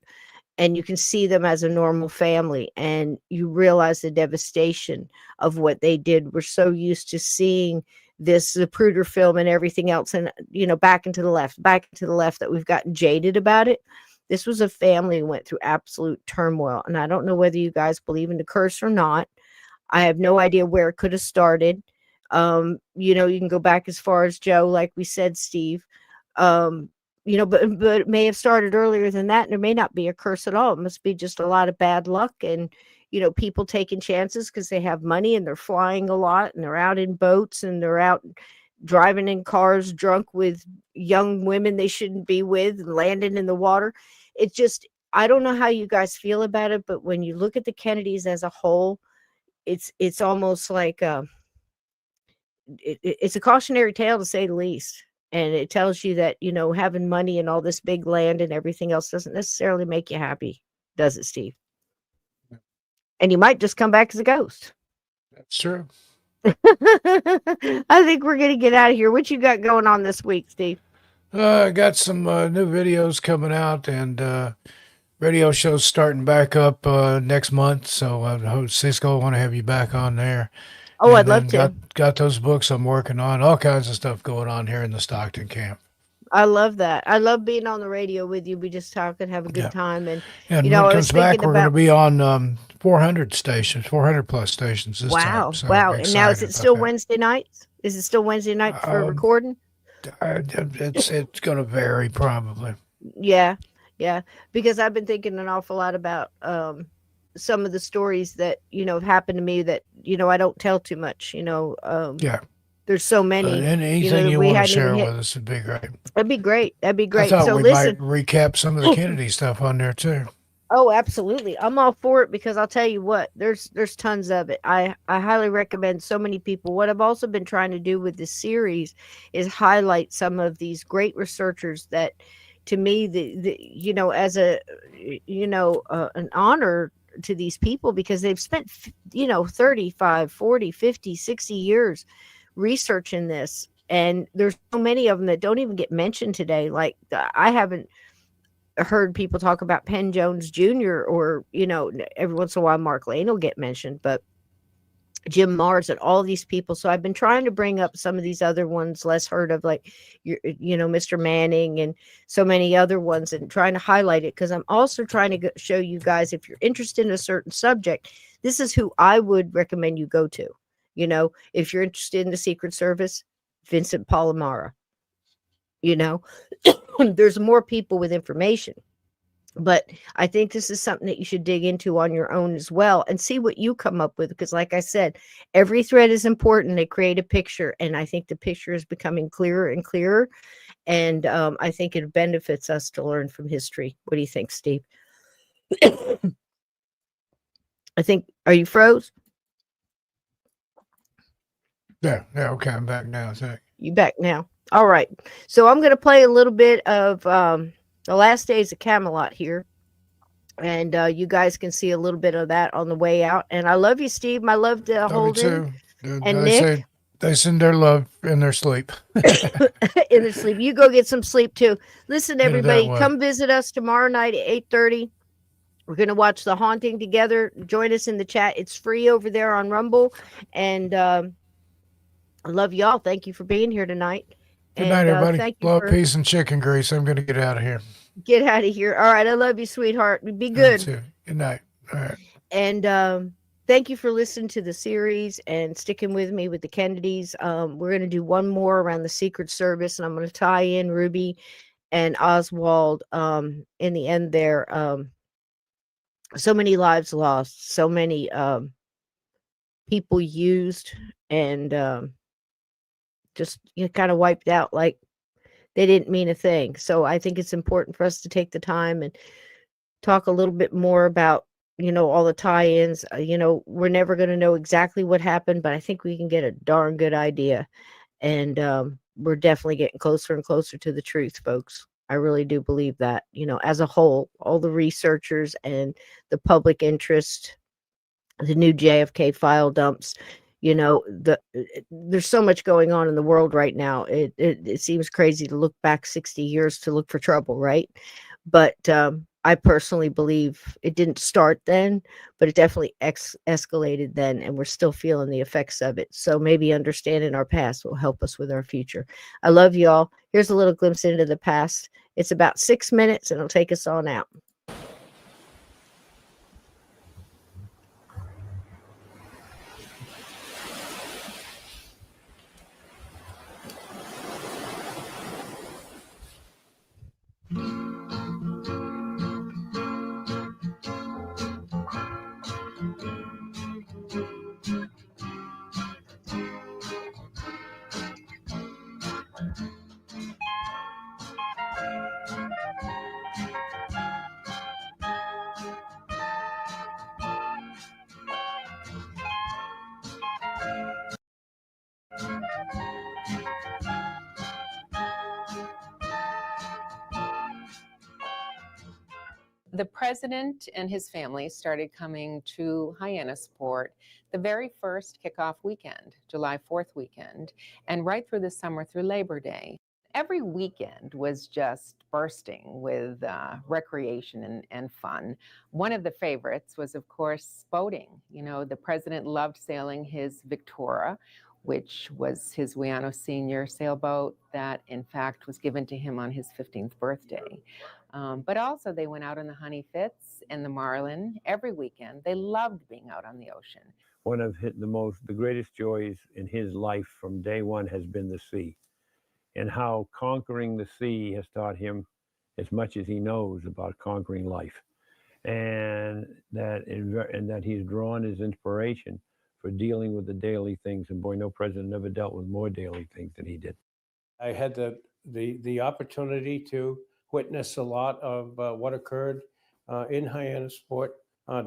and you can see them as a normal family, and you realize the devastation of what they did. We're so used to seeing this Zapruder film and everything else, and back and to the left, that we've gotten jaded about it. This was a family who went through absolute turmoil, and I don't know whether you guys believe in the curse or not. I have no idea where it could have started. You can go back as far as Joe, like we said, Steve. But it may have started earlier than that, and there may not be a curse at all. It must be just a lot of bad luck and people taking chances because they have money and they're flying a lot and they're out in boats and they're out driving in cars drunk with young women they shouldn't be with and landing in the water. It just, I don't know how you guys feel about it, but when you look at the Kennedys as a whole, it's almost like it's a cautionary tale, to say the least. And it tells you that, having money and all this big land and everything else doesn't necessarily make you happy, does it, Steve? And you might just come back as a ghost. That's true. I think we're going to get out of here. What you got going on this week, Steve? I got some new videos coming out, and radio shows starting back up next month. So I hope Cisco want to have you back on there. Oh, And I'd love to. Got those books I'm working on. All kinds of stuff going on here in the Stockton camp. I love that. I love being on the radio with you. We just talk and have a good time. And, And when it comes back, we're going to be on 400 stations, 400 plus stations this time. So wow. I'm And now, is excited it still about Wednesday nights? Is it still Wednesday night for recording? It's going to vary probably. Yeah. Because I've been thinking an awful lot about some of the stories that, have happened to me that, I don't tell too much, Yeah. There's so many. Anything you want to share with us would be great. That'd be great. I thought So we listen. might recap some of the Kennedy stuff on there too. Oh, absolutely. I'm all for it, because I'll tell you what, there's tons of it. I highly recommend so many people. What I've also been trying to do with this series is highlight some of these great researchers that, to me, as a, an honor to these people, because they've spent, 35, 40, 50, 60 years researching this. And there's so many of them that don't even get mentioned today. Like, I haven't heard people talk about Penn Jones Jr. or, every once in a while Mark Lane will get mentioned, but Jim Mars and all these people. So I've been trying to bring up some of these other ones less heard of, like, Mr. Manning and so many other ones, and trying to highlight it, because I'm also trying to show you guys, if you're interested in a certain subject, this is who I would recommend you go to. If you're interested in the Secret Service, Vincent Palomara. There's more people with information, but I think this is something that you should dig into on your own as well and see what you come up with, because like I said, every thread is important. They create a picture, and I think the picture is becoming clearer and clearer, and I think it benefits us to learn from history. What do you think, Steve? I think, are you froze? Yeah, okay, I'm back now. You back now. All right. So I'm going to play a little bit of The Last Days of Camelot here. And you guys can see a little bit of that on the way out. And I love you, Steve. I love Holden and Nick. They send their love in their sleep. In their sleep. You go get some sleep too. Listen, everybody, come visit us tomorrow night at 8:30. We're going to watch The Haunting together. Join us in the chat. It's free over there on Rumble. And I love y'all. Thank you for being here tonight. Good night, everybody. Love, peace, and chicken grease. I'm going to get out of here. Get out of here. All right. I love you, sweetheart. Be good. Good night. All right. And thank you for listening to the series and sticking with me with the Kennedys. We're going to do one more around the Secret Service, and I'm going to tie in Ruby and Oswald in the end there. So many lives lost, so many people used, and just kind of wiped out like they didn't mean a thing. So I think it's important for us to take the time and talk a little bit more about, all the tie-ins. We're never going to know exactly what happened, but I think we can get a darn good idea. And we're definitely getting closer and closer to the truth, folks. I really do believe that, as a whole, all the researchers and the public interest, the new JFK file dumps, there's so much going on in the world right now. It seems crazy to look back 60 years to look for trouble, right? But I personally believe it didn't start then, but it definitely escalated then, and we're still feeling the effects of it. So maybe understanding our past will help us with our future. I love y'all. Here's a little glimpse into the past. It's about 6 minutes, and it'll take us on out. The president and his family started coming to Hyannis Port the very first kickoff weekend, July 4th weekend, and right through the summer through Labor Day. Every weekend was just bursting with recreation and fun. One of the favorites was, of course, boating. The president loved sailing his Victoria, which was his Hyannis Senior sailboat that, in fact, was given to him on his 15th birthday. But also they went out on the Honey Fitz and the Marlin every weekend. They loved being out on the ocean. One of the greatest joys in his life from day one has been the sea, and how conquering the sea has taught him as much as he knows about conquering life, and that he's drawn his inspiration for dealing with the daily things. And boy, no president ever dealt with more daily things than he did. I had the opportunity to witness a lot of what occurred in Hyannis Port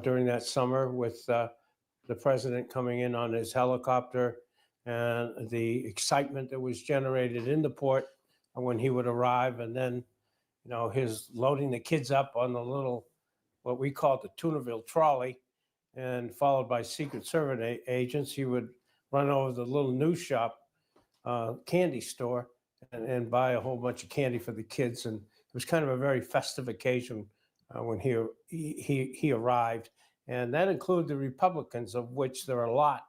during that summer with the president coming in on his helicopter and the excitement that was generated in the port when he would arrive, and then his loading the kids up on the little, what we call the Tunaville trolley, and followed by Secret Service agents. He would run over the little news shop candy store and buy a whole bunch of candy for the kids, and it was kind of a very festive occasion when he arrived, and that included the Republicans, of which there are a lot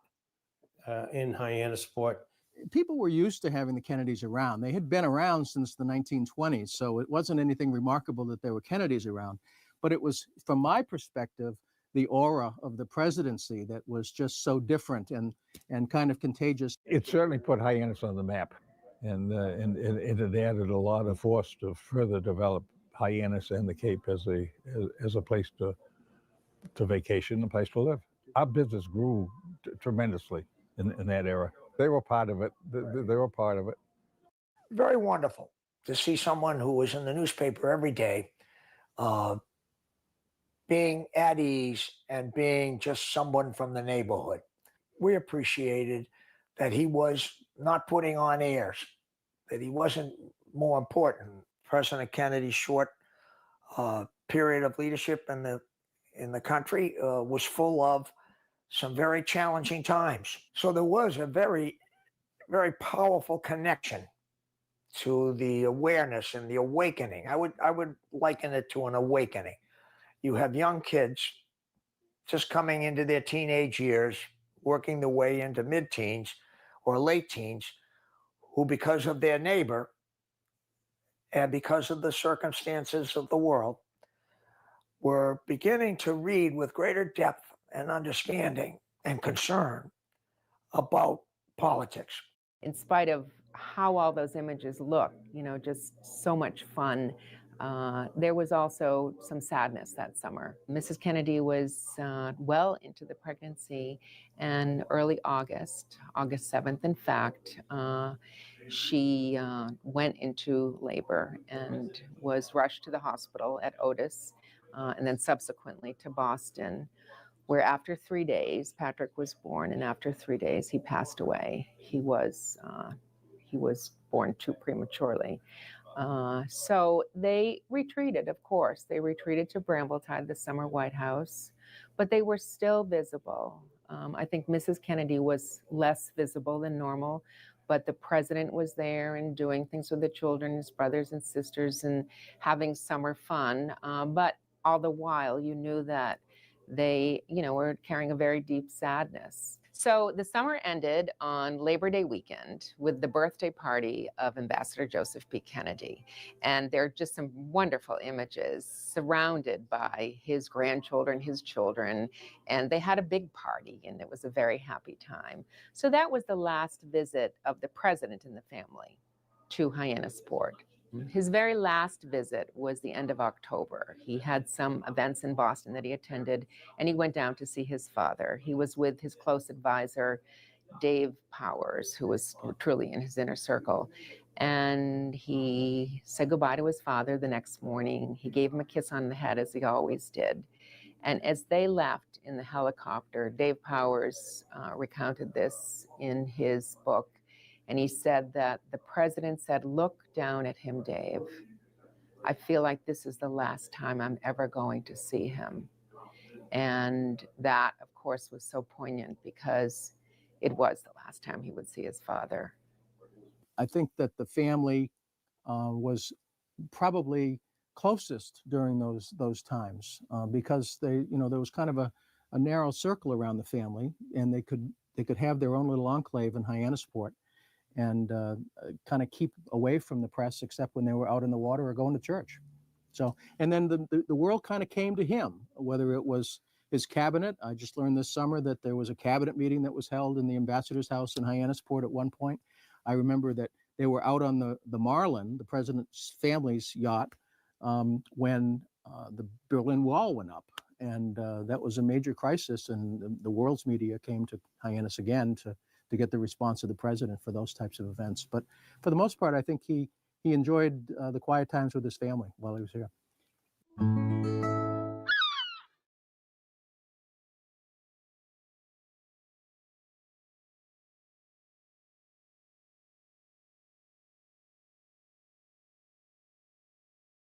in Hyannis Port. People were used to having the Kennedys around. They had been around since the 1920s, so it wasn't anything remarkable that there were Kennedys around. But it was, from my perspective, the aura of the presidency that was just so different and kind of contagious. It certainly put Hyannis on the map, and it added a lot of force to further develop Hyannis and the Cape as a place to vacation, a place to live. Our business grew tremendously in that era. They were part of it. They were part of it. Very wonderful to see someone who was in the newspaper every day being at ease and being just someone from the neighborhood. We appreciated that he was not putting on airs, that he wasn't more important. President Kennedy's short period of leadership in the country was full of some very challenging times. So there was a very, very powerful connection to the awareness and the awakening. I would liken it to an awakening. You have young kids just coming into their teenage years, working their way into mid-teens or late teens, who, because of their neighbor and because of the circumstances of the world, were beginning to read with greater depth and understanding and concern about politics. In spite of how all those images look, just so much fun, there was also some sadness that summer. Mrs. Kennedy was well into the pregnancy, and early August 7th, in fact, she went into labor and was rushed to the hospital at Otis, and then subsequently to Boston, where after 3 days, Patrick was born, and after 3 days, he passed away. He was he was born too prematurely. So they retreated, of course. They retreated to Brambletide, the summer White House, but they were still visible. I think Mrs. Kennedy was less visible than normal, but the president was there and doing things with the children, his brothers and sisters, and having summer fun. But all the while, you knew that they, were carrying a very deep sadness. So the summer ended on Labor Day weekend with the birthday party of Ambassador Joseph P. Kennedy. And there are just some wonderful images surrounded by his grandchildren, his children, and they had a big party and it was a very happy time. So that was the last visit of the president and the family to Hyannis Port. His very last visit was the end of October. He had some events in Boston that he attended, and he went down to see his father. He was with his close advisor, Dave Powers, who was truly in his inner circle. And he said goodbye to his father the next morning. He gave him a kiss on the head, as he always did. And as they left in the helicopter, Dave Powers recounted this in his book. And he said that the president said, "Look down at him, Dave. I feel like this is the last time I'm ever going to see him." And that, of course, was so poignant because it was the last time he would see his father. I think that the family was probably closest during those times because there was kind of a narrow circle around the family, and they could have their own little enclave in Hyannis Port and kind of keep away from the press, except when they were out in the water or going to church. So, and then the world kind of came to him, whether it was his cabinet. I just learned this summer that there was a cabinet meeting that was held in the ambassador's house in Hyannis Port at one point. I remember that they were out on the Marlin, the president's family's yacht, when the Berlin Wall went up. And that was a major crisis, and the world's media came to Hyannis again to get the response of the president for those types of events. But for the most part, I think he enjoyed the quiet times with his family while he was here.